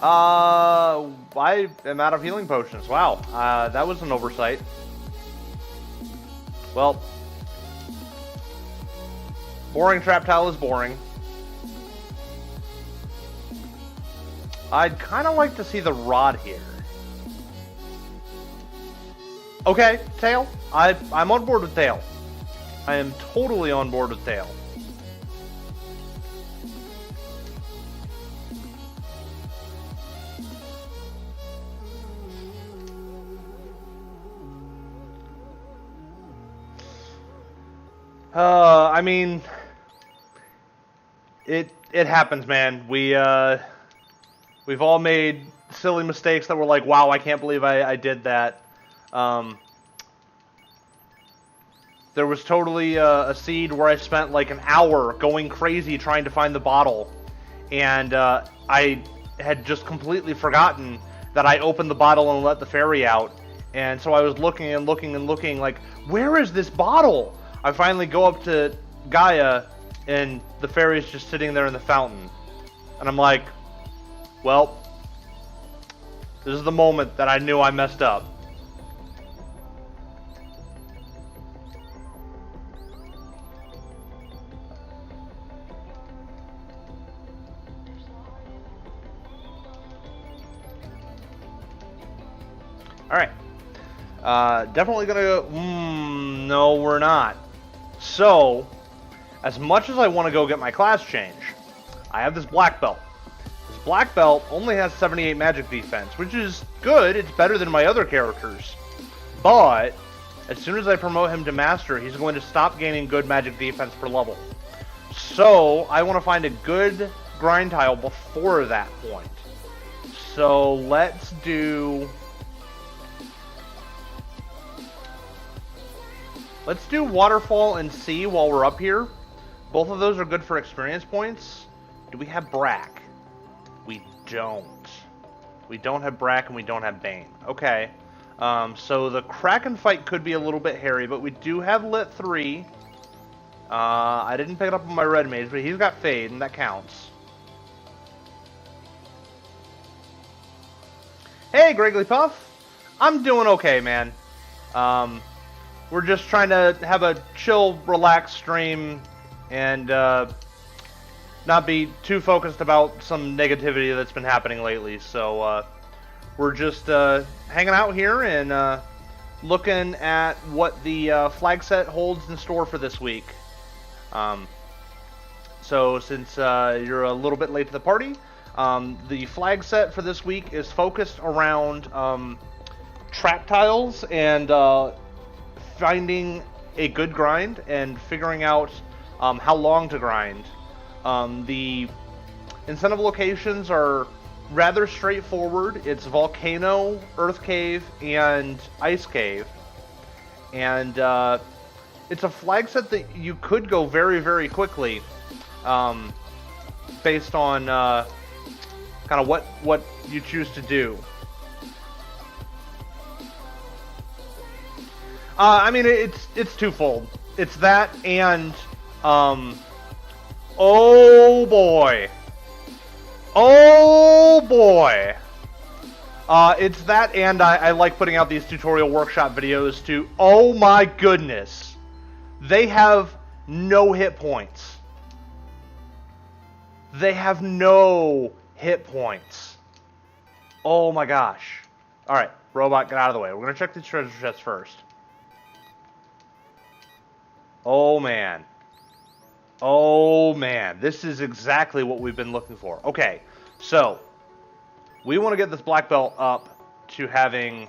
I am out of healing potions. Wow, that was an oversight. Well, boring trap tile is boring. I'd kind of like to see the rod here. Okay, tail. I'm on board with tail. I am totally on board with tail. I mean, it happens, man. We've all made silly mistakes that were like, wow, I can't believe I did that. There was totally a seed where I spent like an hour going crazy trying to find the bottle, and I had just completely forgotten that I opened the bottle and let the fairy out, and so I was looking and looking and looking like, where is this bottle? I finally go up to Gaia, and the fairy's just sitting there in the fountain, and I'm like, well, this is the moment that I knew I messed up. Alright. Definitely gonna go... no, we're not. So, as much as I want to go get my class change, I have this black belt. This black belt only has 78 magic defense, which is good. It's better than my other characters. But, as soon as I promote him to master, he's going to stop gaining good magic defense per level. So, I want to find a good grind tile before that point. So, let's do... Let's do Waterfall and Sea while we're up here. Both of those are good for experience points. Do we have Brack? We don't. We don't have Brack and we don't have Bane. Okay. So the Kraken fight could be a little bit hairy, but we do have Lit 3. I didn't pick it up on my Red Mage, but he's got Fade, and that counts. Hey, Greggly Puff! I'm doing okay, man. We're just trying to have a chill, relaxed stream and not be too focused about some negativity that's been happening lately. So we're just hanging out here and looking at what the flag set holds in store for this week. So since you're a little bit late to the party, the flag set for this week is focused around trap tiles and finding a good grind and figuring out how long to grind. The incentive locations are rather straightforward. It's Volcano, Earth Cave, and Ice Cave. And it's a flag set that you could go very, very quickly based on kind of what you choose to do. I mean, it's twofold. It's that and, oh boy. Oh boy. It's that and I like putting out these tutorial workshop videos to, oh my goodness. They have no hit points. They have no hit points. Oh my gosh. Alright, robot, get out of the way. We're going to check these treasure chests first. Oh, man. Oh, man. This is exactly what we've been looking for. Okay, so we want to get this black belt up to having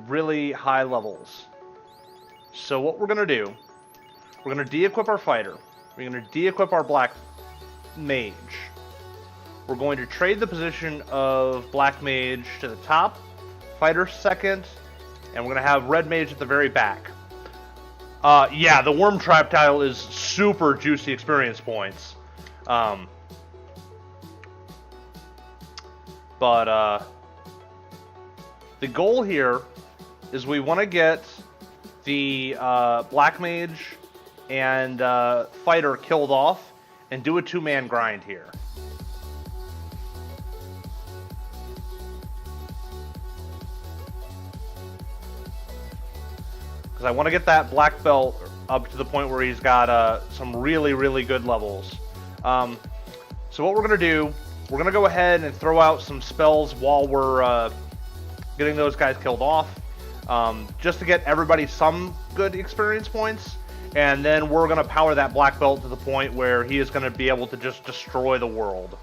really high levels. So what we're going to do, we're going to de-equip our fighter. We're going to de-equip our black mage. We're going to trade the position of black mage to the top, fighter second, and we're going to have red mage at the very back. Yeah, the worm trap tile is super juicy experience points. But the goal here is we want to get the black mage and fighter killed off and do a two-man grind here. Because I want to get that black belt up to the point where he's got some really, really good levels. So what we're going to do, we're going to go ahead and throw out some spells while we're getting those guys killed off. Just to get everybody some good experience points. And then we're going to power that black belt to the point where he is going to be able to just destroy the world.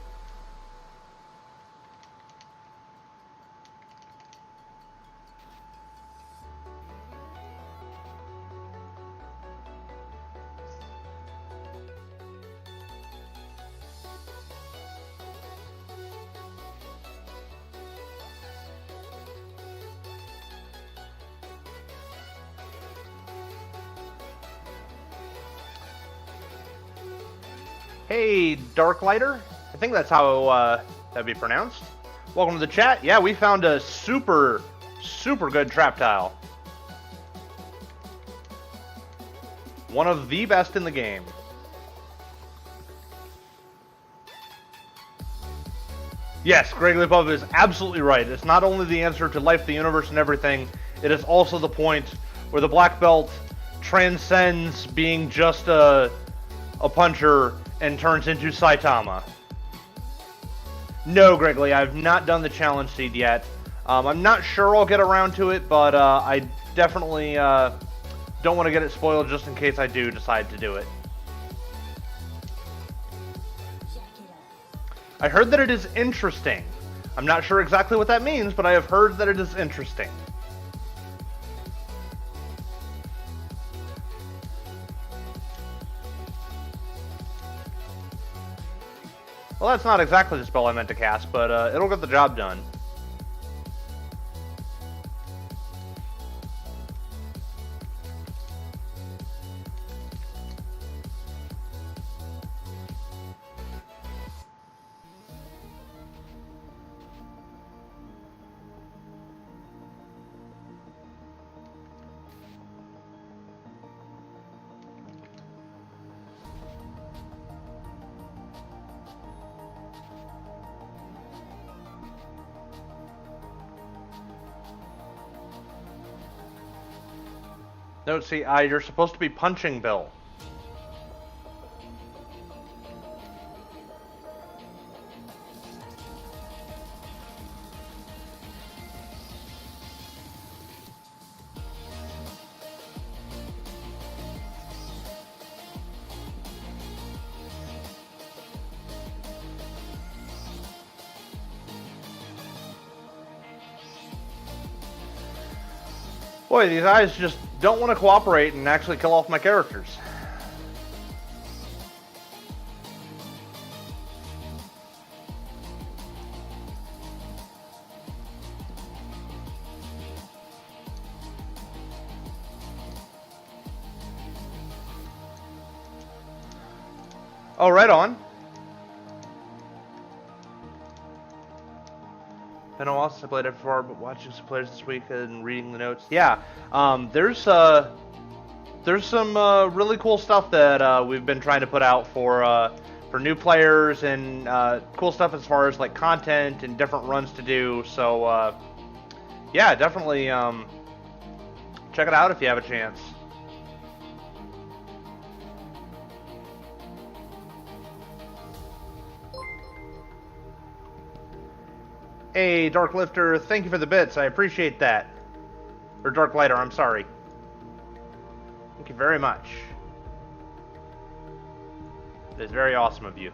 Hey, Darklighter. I think that's how that'd be pronounced. Welcome to the chat. Yeah, we found a super, super good trap tile. One of the best in the game. Yes, Greg Lipov is absolutely right. It's not only the answer to life, the universe, and everything, it is also the point where the black belt transcends being just a puncher and turns into Saitama. No, Gregley, I've not done the challenge seed yet. I'm not sure I'll get around to it, but I definitely don't want to get it spoiled just in case I do decide to do it. I heard that it is interesting. I'm not sure exactly what that means, but I have heard that it is interesting. Well, that's not exactly the spell I meant to cast, but it'll get the job done. No, see, you're supposed to be punching Bill. Boy, these guys just don't want to cooperate and actually kill off my characters. Oh, right on. Been a while since I played FFR, but watching some players this week and reading the notes. Yeah, there's some really cool stuff that we've been trying to put out for new players and cool stuff as far as like content and different runs to do. So yeah, definitely check it out if you have a chance. Hey, Dark Lifter, thank you for the bits. I appreciate that. Or Dark Lighter, I'm sorry. Thank you very much. It is very awesome of you.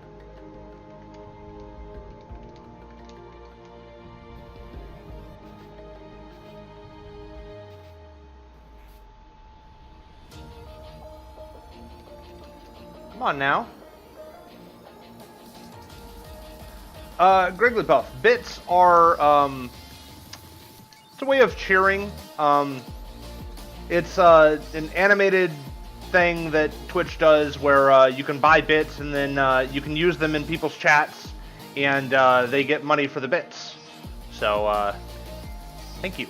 Come on now. Grigglypuff, bits are, it's a way of cheering. It's an animated thing that Twitch does where you can buy bits and then you can use them in people's chats and they get money for the bits. So, thank you.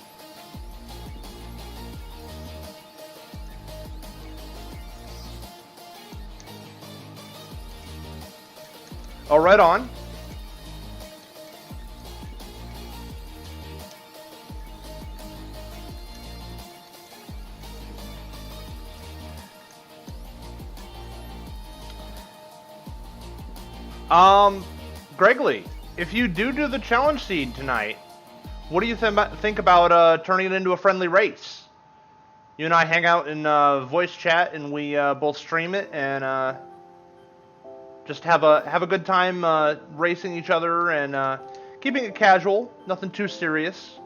Oh, right on. Gregley, if you do the challenge seed tonight, what do you think about turning it into a friendly race? You and I hang out in voice chat and we both stream it and just have a good time racing each other and keeping it casual, nothing too serious.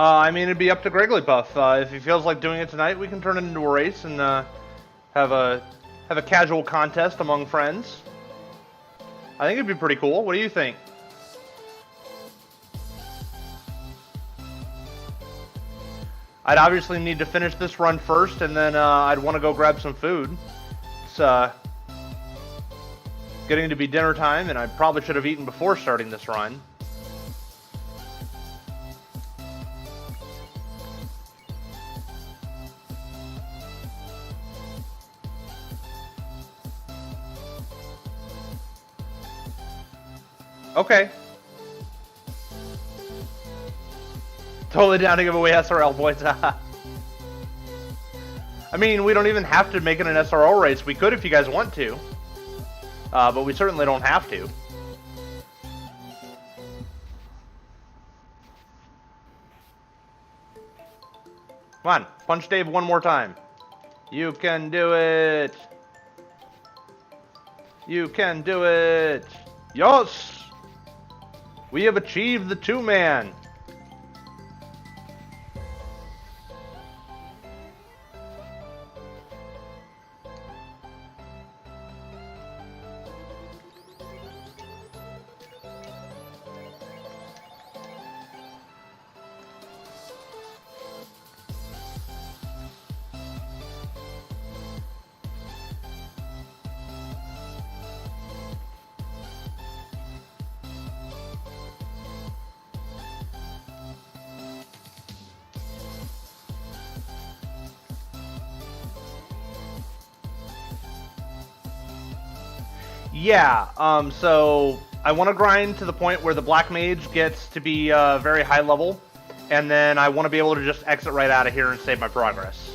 I mean, it'd be up to Grigglypuff. If he feels like doing it tonight, we can turn it into a race and have a casual contest among friends. I think it'd be pretty cool. What do you think? I'd obviously need to finish this run first, and then I'd want to go grab some food. It's getting to be dinner time, and I probably should have eaten before starting this run. Okay. Totally down to give away SRL points. I mean, we don't even have to make it an SRL race. We could if you guys want to. But we certainly don't have to. Come on, punch Dave one more time. You can do it. You can do it. Yes! We have achieved the two-man. Yeah, so I want to grind to the point where the Black Mage gets to be very high level, and then I want to be able to just exit right out of here and save my progress.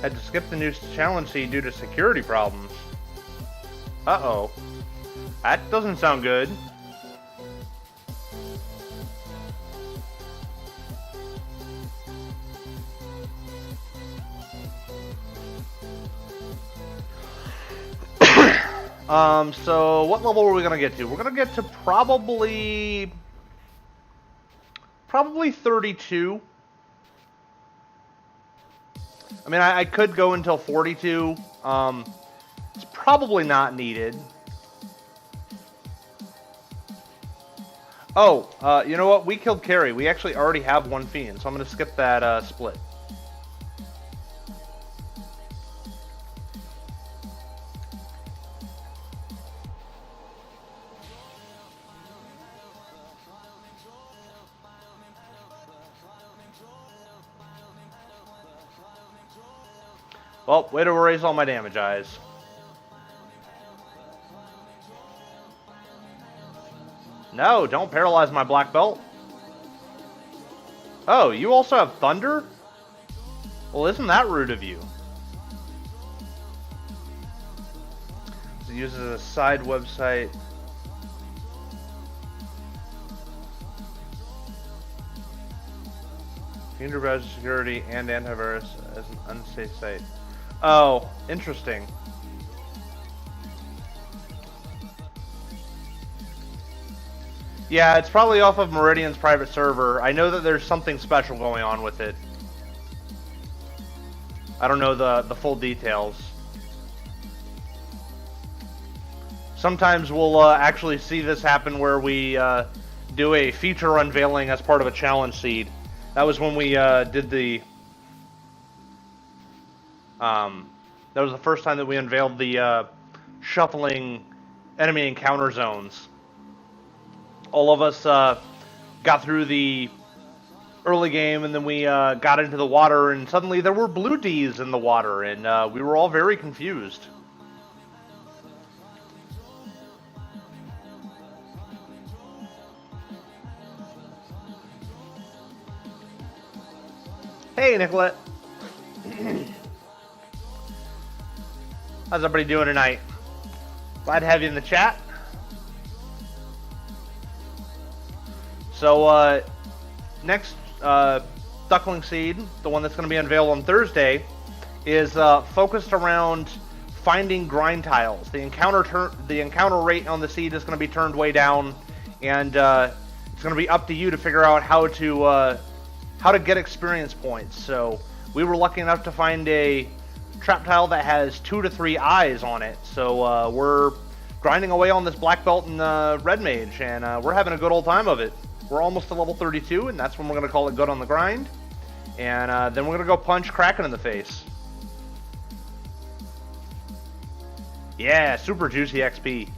Had to skip the new challenge seed due to security problems. Uh-oh. That doesn't sound good. So what level are we gonna get to? We're gonna get to probably 32. I mean, I could go until 42. It's probably not needed. Oh, you know what? We killed Carrie. We actually already have one fiend, so I'm gonna skip that split. Well, way to erase all my damage, eyes. No, don't paralyze my black belt. Oh, you also have thunder? Well, isn't that rude of you? It uses a side website. Finger browser security and antivirus as an unsafe site. Oh, interesting. Yeah, it's probably off of Meridian's private server. I know that there's something special going on with it. I don't know the full details. Sometimes we'll actually see this happen where we do a feature unveiling as part of a challenge seed. That was when we did the... that was the first time that we unveiled the shuffling enemy encounter zones. All of us got through the early game, and then we got into the water, and suddenly there were blue Ds in the water, and we were all very confused. Hey, Nicolette. How's everybody doing tonight? Glad to have you in the chat. So, next Duckling Seed, the one that's going to be unveiled on Thursday, is focused around finding grind tiles. The encounter rate on the seed is going to be turned way down, and it's going to be up to you to figure out how to get experience points. So, we were lucky enough to find a trap tile that has 2 to 3 eyes on it. So, we're grinding away on this black belt in Red Mage, and we're having a good old time of it. We're almost to level 32, and that's when we're going to call it good on the grind. And then we're going to go punch Kraken in the face. Yeah, super juicy XP.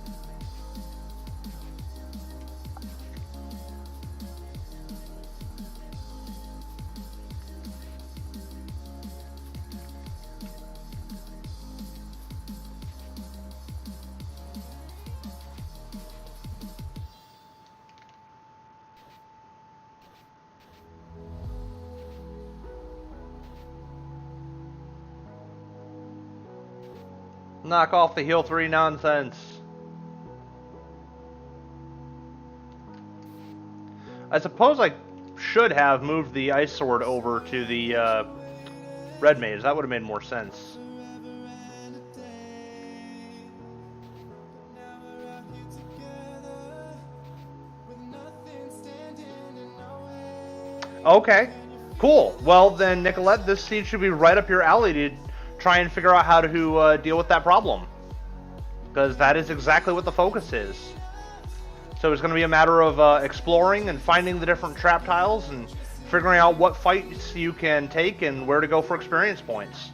Knock off the heal 3 nonsense. I suppose I should have moved the Ice Sword over to the Red Mage. That would have made more sense. Okay, cool. Well then, Nicolette, this seed should be right up your alley to try and figure out how to deal with that problem, because that is exactly what the focus is. So it's going to be a matter of exploring and finding the different trap tiles and figuring out what fights you can take and where to go for experience points.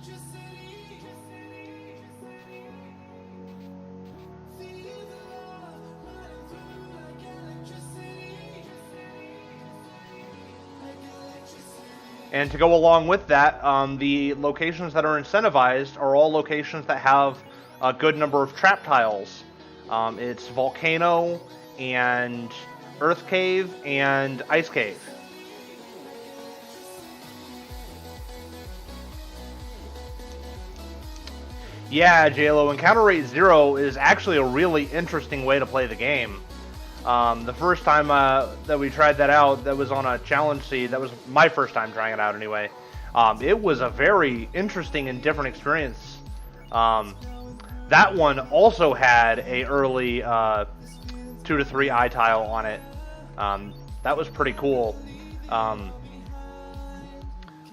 And to go along with that, the locations that are incentivized are all locations that have a good number of trap tiles. It's Volcano, and Earth Cave, and Ice Cave. Yeah, JLo, Encounter Rate 0 is actually a really interesting way to play the game. The first time that we tried that out, that was on a challenge seed. That was my first time trying it out anyway. It was a very interesting and different experience. That one also had a early 2 to 3 eye tile on it. That was pretty cool.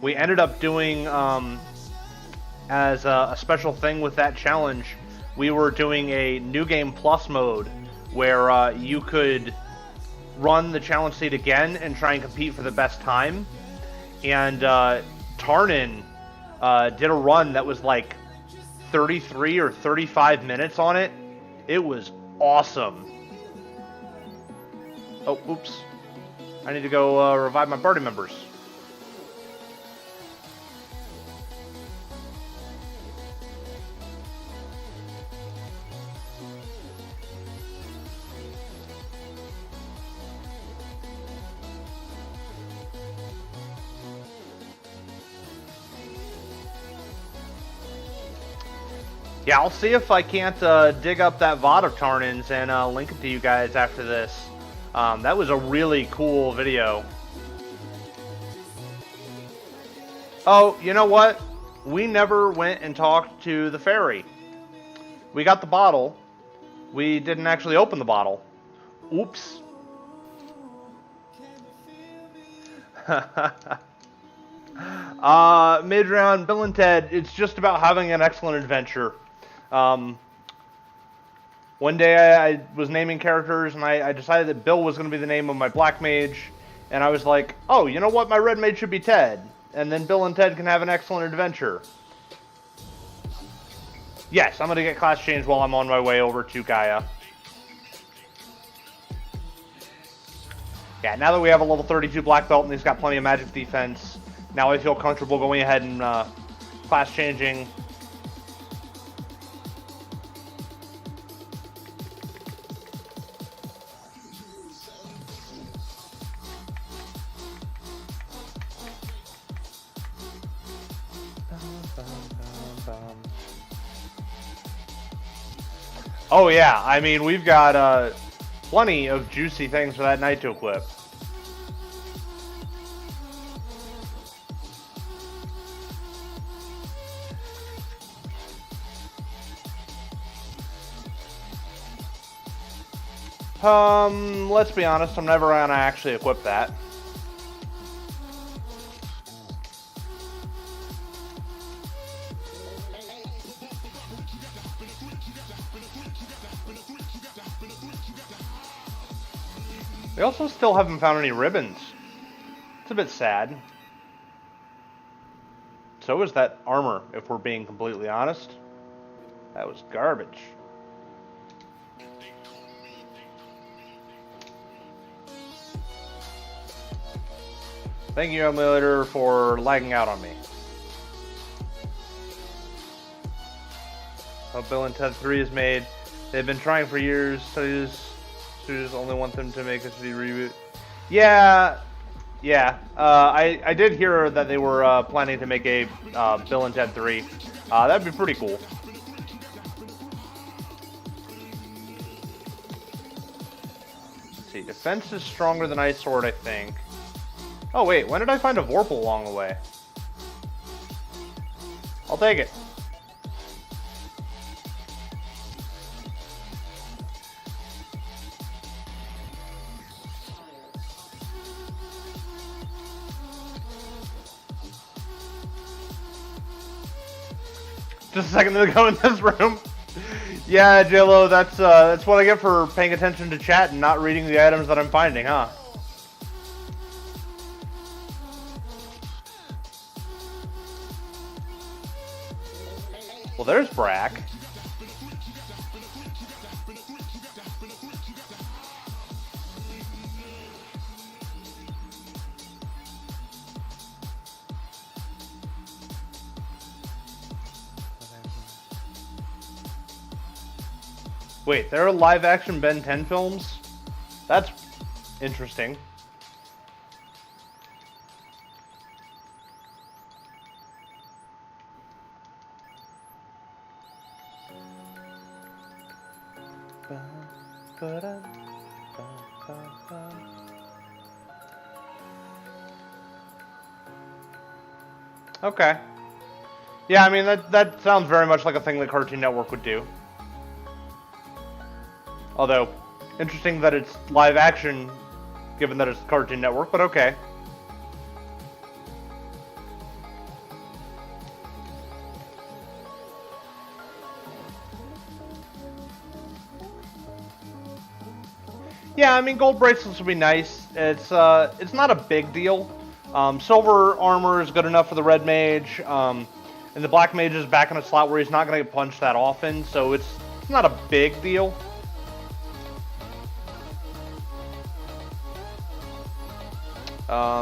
We ended up doing, as a special thing with that challenge, we were doing a New Game Plus mode, where you could run the challenge seed again and try and compete for the best time. And Tarnin did a run that was like 33 or 35 minutes on it. It was awesome. Oh, oops. I need to go revive my party members. Yeah, I'll see if I can't dig up that VOD of Tarnin's and link it to you guys after this. That was a really cool video. Oh, you know what? We never went and talked to the fairy. We got the bottle. We didn't actually open the bottle. Oops. Mid-round, Bill and Ted, it's just about having an excellent adventure. One day I was naming characters, and I decided that Bill was going to be the name of my black mage, and I was like, oh, you know what, my red mage should be Ted, and then Bill and Ted can have an excellent adventure. Yes, I'm going to get class change while I'm on my way over to Gaia. Yeah, now that we have a level 32 black belt and he's got plenty of magic defense, now I feel comfortable going ahead and class changing. Oh yeah, I mean, we've got plenty of juicy things for that knight to equip. Let's be honest, I'm never gonna actually equip that. We also still haven't found any ribbons. It's a bit sad. So is that armor, if we're being completely honest. That was garbage. Thank you, emulator, for lagging out on me. Oh, Bill and Ted 3 is made. They've been trying for years. Studios only want them to make a city reboot. Yeah. I did hear that they were planning to make a Bill and Ted 3. That'd be pretty cool. Let's see. Defense is stronger than Ice Sword, I think. Oh wait, when did I find a Vorpal along the way? I'll take it. Just a second to go in this room. Yeah, JLo, that's what I get for paying attention to chat and not reading the items that I'm finding, huh? Well, there's Brack. Wait, there are live-action Ben 10 films? That's interesting. Okay. Yeah, I mean, that sounds very much like a thing that Cartoon Network would do. Although, interesting that it's live action, given that it's Cartoon Network, but okay. Yeah, I mean, gold bracelets would be nice. It's not a big deal. Silver armor is good enough for the red mage, and the black mage is back in a slot where he's not going to get punched that often, so it's not a big deal.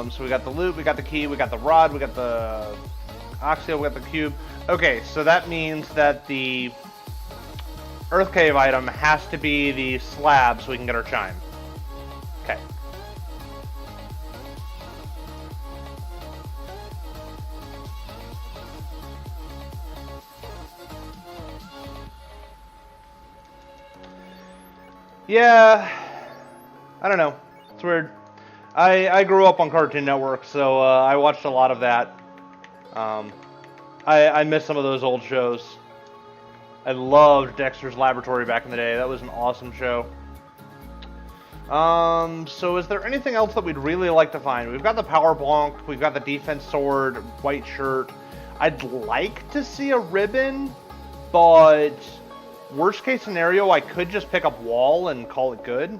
So we got the loot, we got the key, we got the rod, we got the Oxio, we got the cube. Okay, so that means that the Earth Cave item has to be the slab so we can get our chime. Okay. Yeah, I don't know. It's weird. I grew up on Cartoon Network, so I watched a lot of that. Um, I miss some of those old shows. I loved Dexter's Laboratory back in the day. That was an awesome show. So is there anything else that we'd really like to find? We've got the Power Bonk, we've got the Defense Sword, White Shirt. I'd like to see a ribbon, but worst case scenario, I could just pick up Wall and call it good.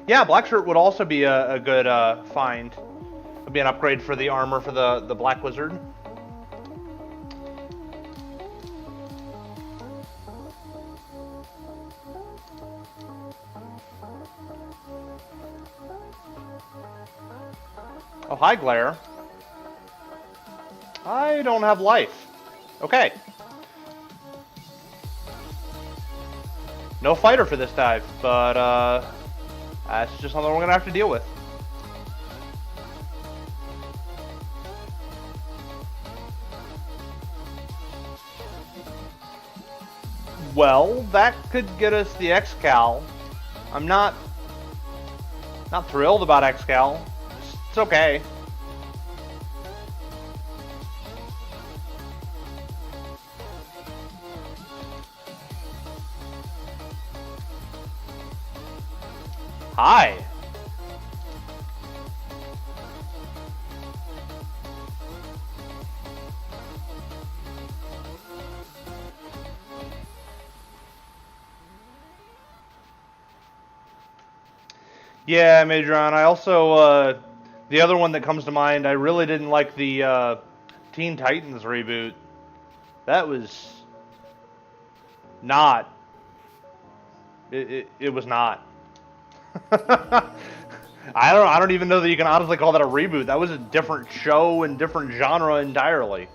Yeah, Black Shirt would also be a good find. It would be an upgrade for the armor for the Black Wizard. Oh, hi, Glare. I don't have life. Okay. No fighter for this dive, but that's just something we're gonna have to deal with. Well, that could get us the X-Cal. I'm not thrilled about X-Cal. It's okay. Hi. Yeah, Majron. I also, the other one that comes to mind, I really didn't like the Teen Titans reboot. That was not. It was not. I don't even know that you can honestly call that a reboot. That was a different show and different genre entirely.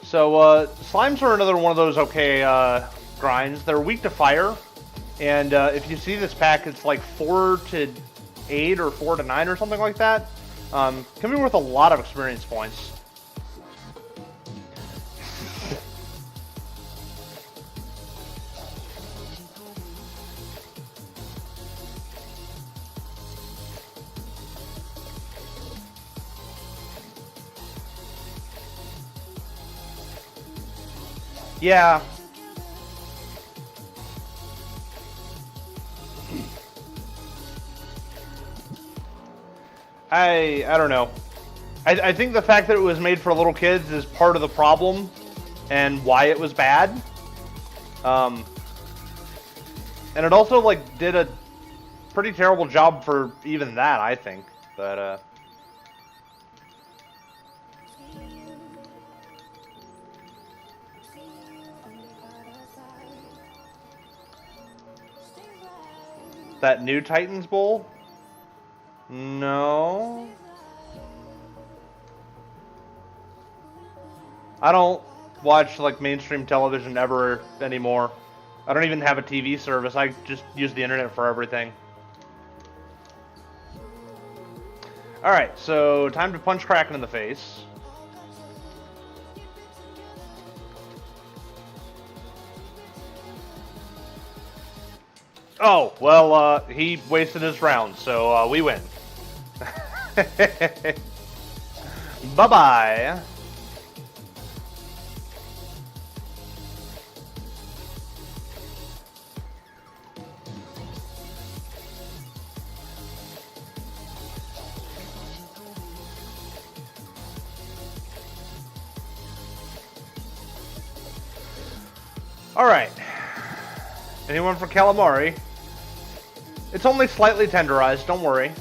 So, slimes are another one of those okay grinds. They're weak to fire, and if you see this pack, it's like 4 to 8 or 4 to 9 or something like that. Can be worth a lot of experience points. Yeah. I don't know. I think the fact that it was made for little kids is part of the problem and why it was bad. And it also like did a pretty terrible job for even that, I think. But that new Titans Bowl? No. I don't watch like mainstream television ever anymore. I don't even have a TV service. I just use the internet for everything. Alright, so time to punch Kraken in the face. Oh, well, he wasted his round, so we win. Bye-bye. Alright. Anyone for calamari? It's only slightly tenderized, don't worry.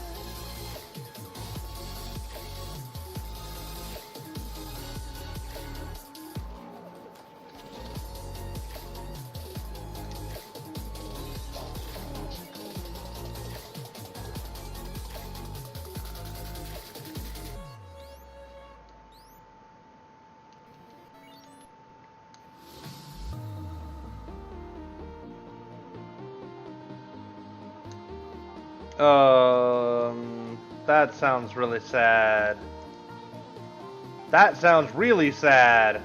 That sounds really sad. That sounds really sad.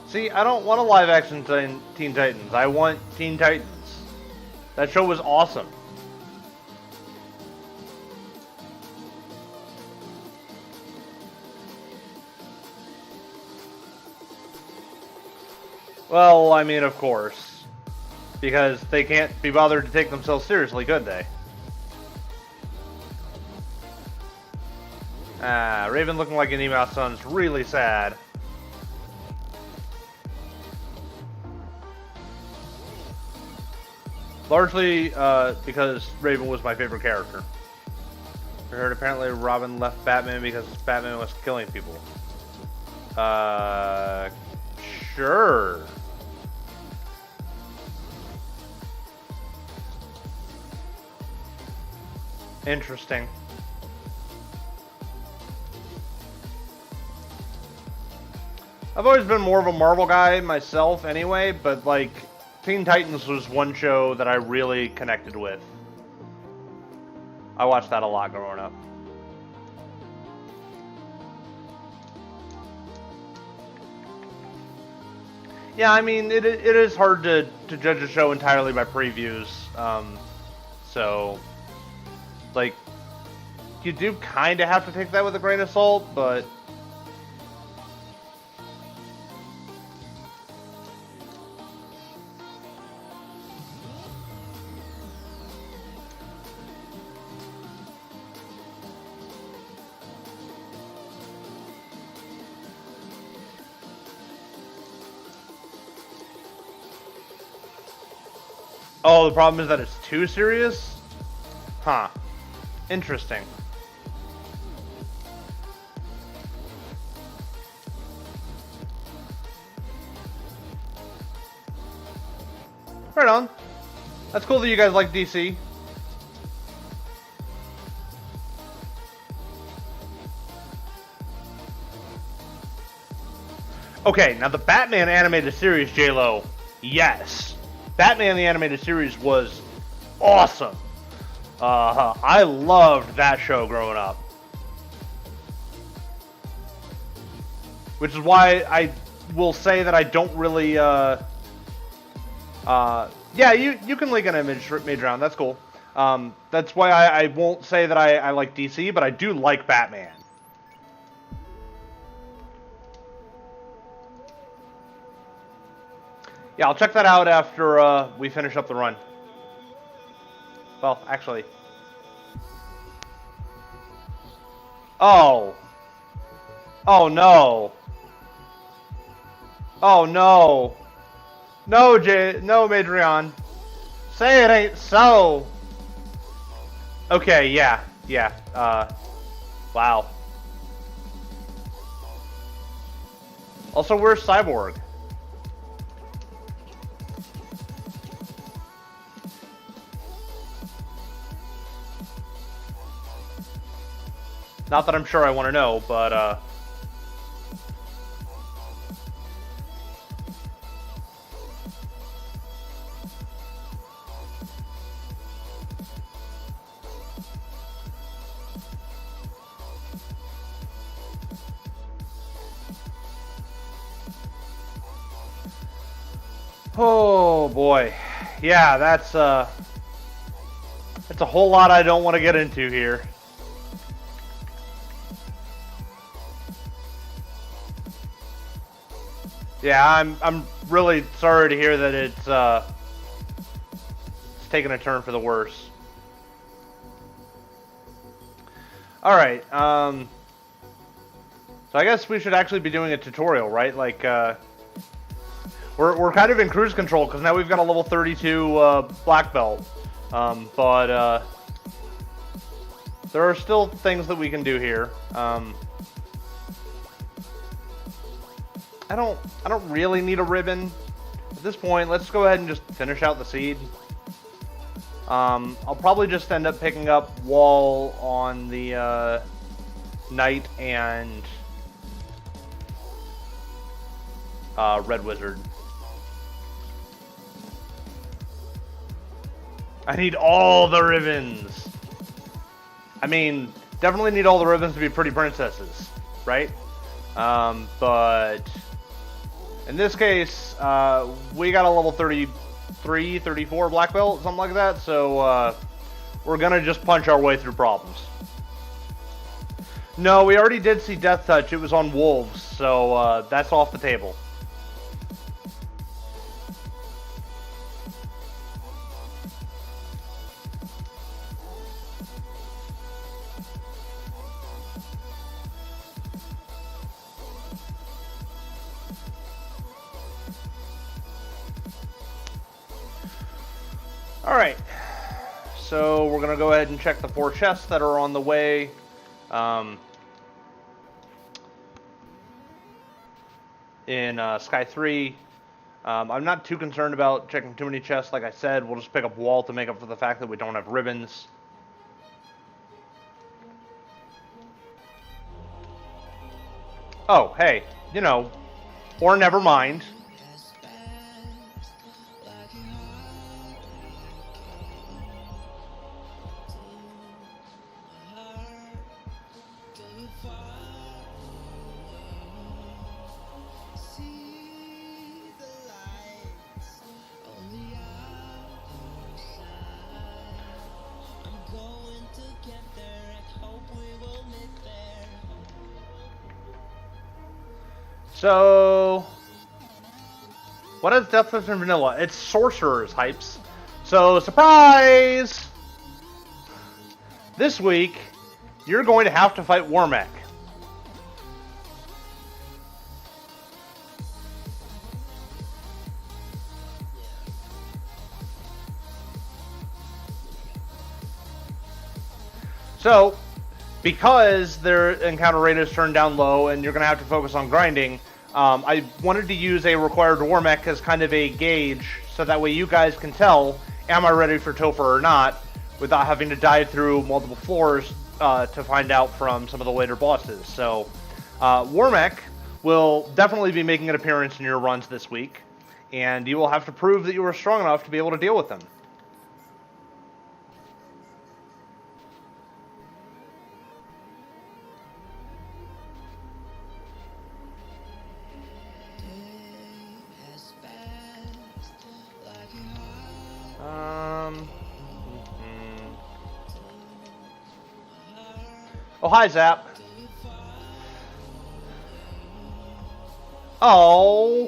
See, I don't want a live-action Teen Titans. I want Teen Titans. That show was awesome. Well, I mean, of course. Because they can't be bothered to take themselves seriously, could they? Ah, Raven looking like an email son's really sad. Largely because Raven was my favorite character. I heard apparently Robin left Batman because Batman was killing people. Sure. Interesting. I've always been more of a Marvel guy myself anyway, but like Teen Titans was one show that I really connected with. I watched that a lot growing up. Yeah, I mean, it is hard to judge a show entirely by previews. So, like, you do kind of have to take that with a grain of salt, but... Oh, the problem is that it's too serious? Huh. Interesting. Right on. That's cool that you guys like DC. Okay, now the Batman animated series, J-Lo, yes. Batman the Animated Series was awesome. I loved that show growing up. Which is why I will say that I don't really, yeah, you can link an image around, that's cool. That's why I won't say that I like DC, but I do like Batman. Yeah, I'll check that out after we finish up the run. Well, actually. Oh. Oh, no. Oh, no. No, no, Madrion. Say it ain't so. Okay, yeah. Wow. Also, where's Cyborg? Not that I'm sure I want to know, but, oh, boy. Yeah, that's a whole lot I don't want to get into here. Yeah, I'm really sorry to hear that it's taken a turn for the worse. All right, so I guess we should actually be doing a tutorial, right? Like, we're kind of in cruise control because now we've got a level 32 black belt, but there are still things that we can do here. I don't really need a ribbon. At this point, let's go ahead and just finish out the seed. I'll probably just end up picking up Wall on the Knight and Red Wizard. I need all the ribbons. I mean, definitely need all the ribbons to be pretty princesses, right? But in this case, we got a level 33, 34 black belt, something like that. So we're gonna just punch our way through problems. No, we already did see Death Touch. It was on Wolves, so that's off the table. Alright, so we're going to go ahead and check the 4 chests that are on the way. In Sky 3. I'm not too concerned about checking too many chests. Like I said, we'll just pick up Wall to make up for the fact that we don't have ribbons. Oh, hey, you know, or never mind. So, what is Death Touch and Vanilla? It's Sorcerer's Hypes. So, surprise! This week, you're going to have to fight Warmech. So, because their encounter rate is turned down low and you're going to have to focus on grinding, I wanted to use a required Warmech as kind of a gauge, so that way you guys can tell, am I ready for Topher or not, without having to dive through multiple floors to find out from some of the later bosses. So, Warmech will definitely be making an appearance in your runs this week, and you will have to prove that you are strong enough to be able to deal with them. Oh, hi, Zap. Oh,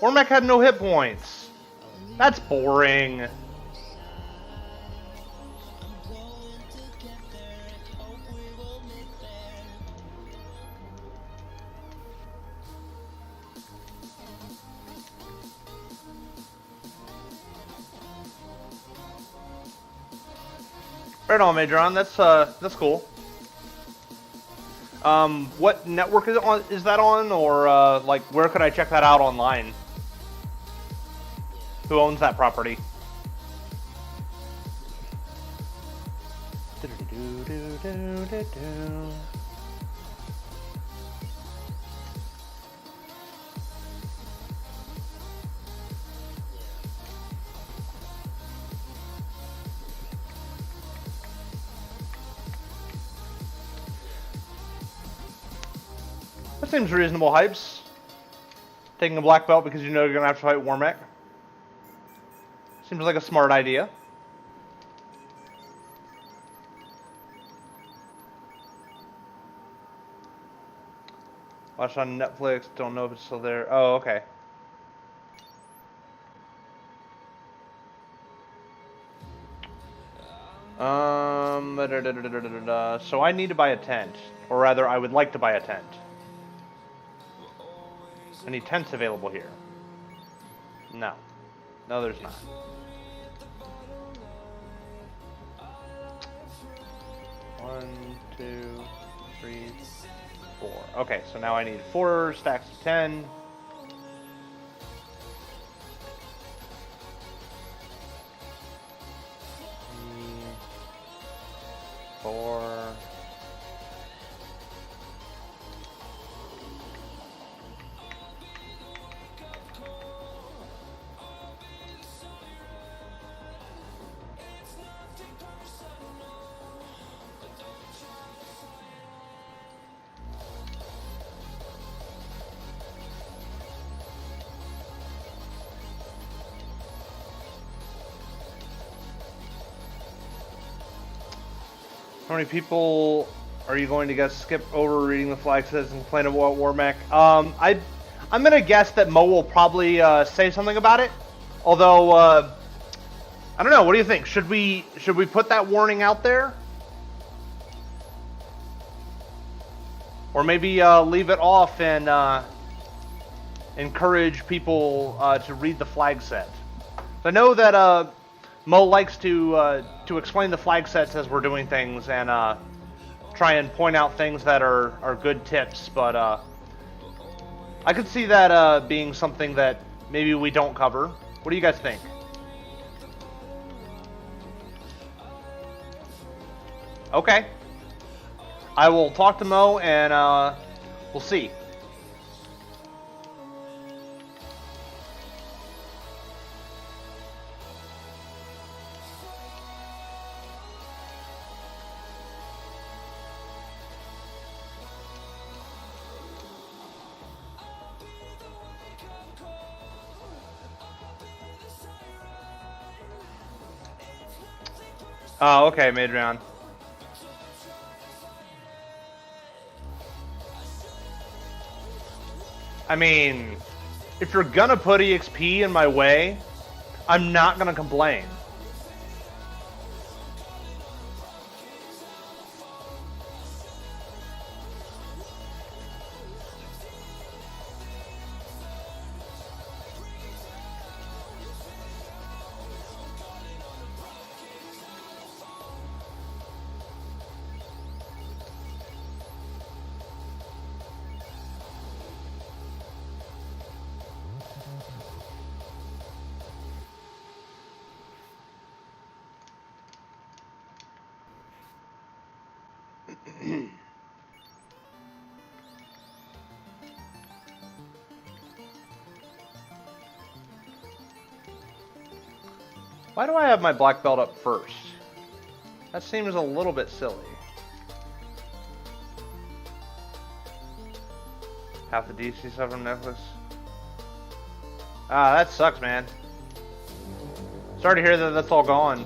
Warmech had no hit points. That's boring. Right on, Major. That's cool. What network is that on, or like where could I check that out online? Who owns that property? That seems reasonable, Hypes. Taking a black belt because you know you're going to have to fight Warmech. Seems like a smart idea. Watch on Netflix, don't know if it's still there. Oh, okay. So I need to buy a tent. Or rather, I would like to buy a tent. Any tents available here? No. No, there's not. One, two, three, four. Okay, so now I need 4 stacks of 10. How many people are you going to guess skip over reading the flag sets and complain about Warmac? I'm gonna guess that Mo will probably say something about it. Although I don't know. What do you think? Should we put that warning out there, or maybe leave it off and encourage people to read the flag set? I know that Mo likes to explain the flag sets as we're doing things and try and point out things that are good tips, but I could see that being something that maybe we don't cover. What do you guys think? Okay. I will talk to Mo and we'll see. Oh, okay, mid-round. I mean, if you're gonna put EXP in my way, I'm not gonna complain. Why do I have my black belt up first? That seems a little bit silly. Half the DC7 necklace. Ah, that sucks, man. Sorry to hear that that's all gone.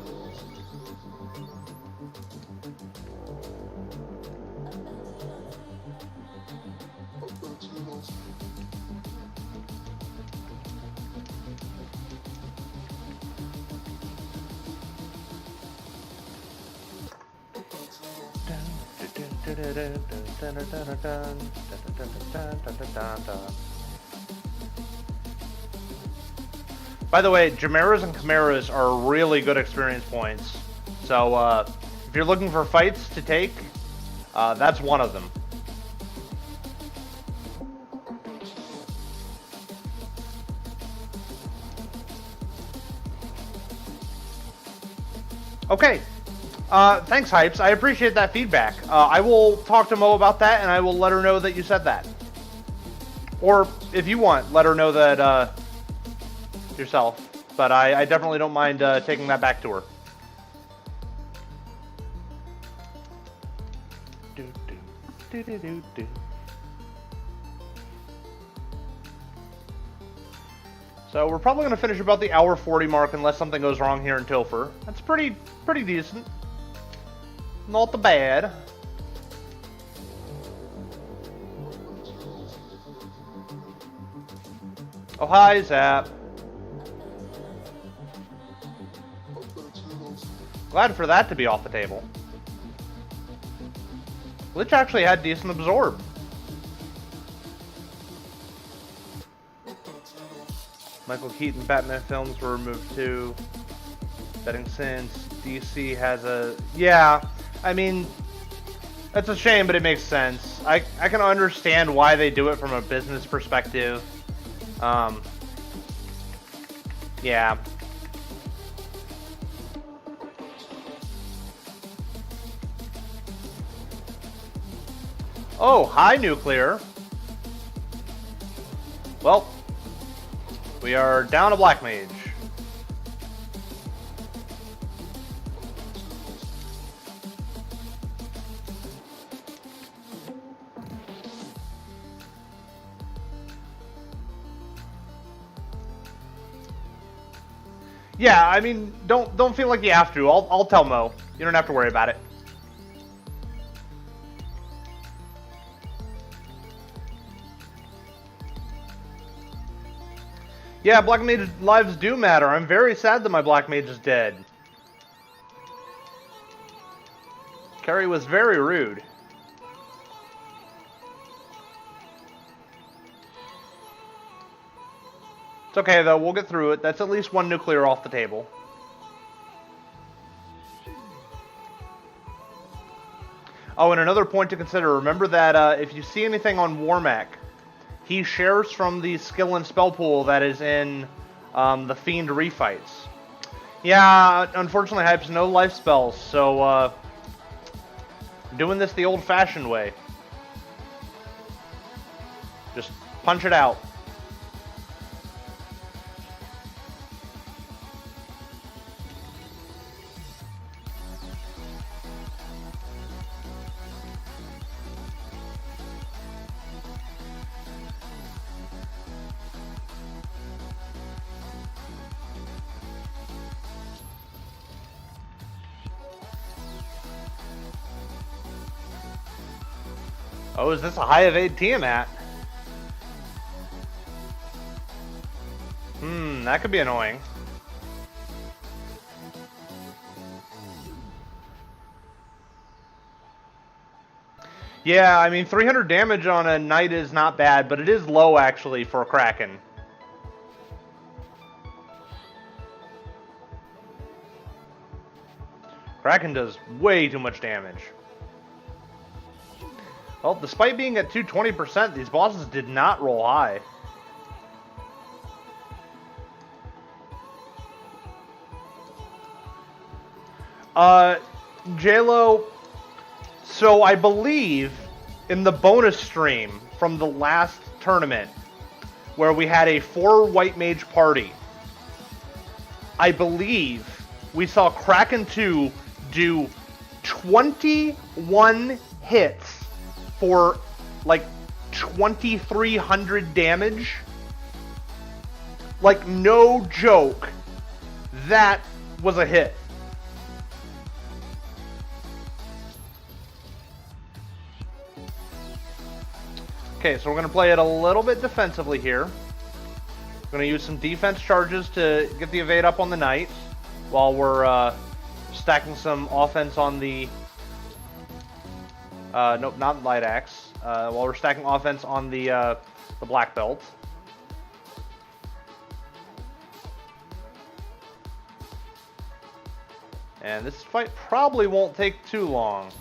By the way, Chimeras and Chimeras are really good experience points. So if you're looking for fights to take, that's one of them. Okay. Thanks, Hypes. I appreciate that feedback. I will talk to Mo about that, and I will let her know that you said that. Or, if you want, let her know that yourself. But I definitely don't mind taking that back to her. So we're probably going to finish about the hour 40 mark unless something goes wrong here in Topher. That's pretty decent. Not the bad. Oh, hi, Zap. Glad for that to be off the table. Lich actually had decent absorb. Michael Keaton Batman films were removed too. Betting since DC has a... Yeah, I mean, that's a shame, but it makes sense. I can understand why they do it from a business perspective. Yeah. Oh, hi, Nuclear. Well, we are down a Black Mage. Yeah, I mean, don't feel like you have to. I'll tell Mo. You don't have to worry about it. Yeah, Black Mage lives do matter. I'm very sad that my Black Mage is dead. Carrie was very rude. It's okay, though. We'll get through it. That's at least one nuclear off the table. Oh, and another point to consider. Remember that if you see anything on Warmac, he shares from the skill and spell pool that is in the Fiend refights. Yeah, unfortunately, Hype's no life spells, so doing this the old-fashioned way. Just punch it out. Oh, is this a high evade Tiamat? That could be annoying. Yeah, I mean, 300 damage on a Knight is not bad, but it is low, actually, for a Kraken. Kraken does way too much damage. Well, despite being at 220%, these bosses did not roll high. JLo, so I believe in the bonus stream from the last tournament, where we had a 4 white mage party, I believe we saw Kraken 2 do 21 hits for like 2,300 damage. Like, no joke, that was a hit. Okay, so we're going to play it a little bit defensively here. We're going to use some defense charges to get the evade up on the Knight, while we're stacking some offense on the... nope, not Light Axe. While we're stacking offense on the Black Belt. And this fight probably won't take too long.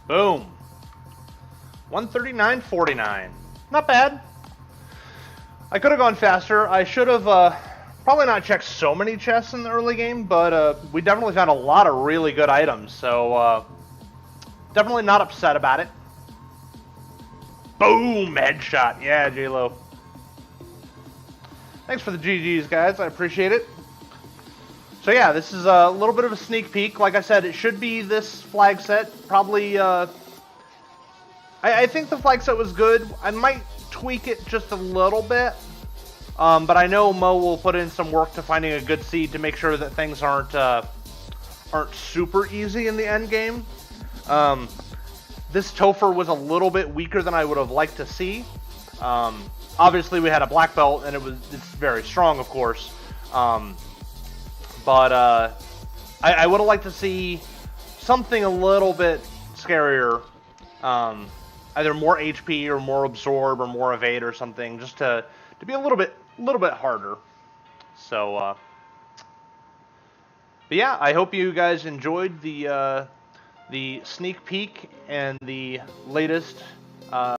Boom. 139.49. Not bad. I could have gone faster. I should have probably not checked so many chests in the early game, but we definitely found a lot of really good items, so definitely not upset about it. Boom! Headshot. Yeah, J-Lo. Thanks for the GGs, guys. I appreciate it. So yeah, this is a little bit of a sneak peek. Like I said, it should be this flag set. Probably, I think the flag set was good. I might tweak it just a little bit. But I know Mo will put in some work to finding a good seed to make sure that things aren't super easy in the end game. This Topher was a little bit weaker than I would have liked to see. Obviously, we had a black belt, and it's very strong, of course. But I would have liked to see something a little bit scarier either more HP or more absorb or more evade or something, just to be a little bit harder. So, but yeah, I hope you guys enjoyed the sneak peek and the latest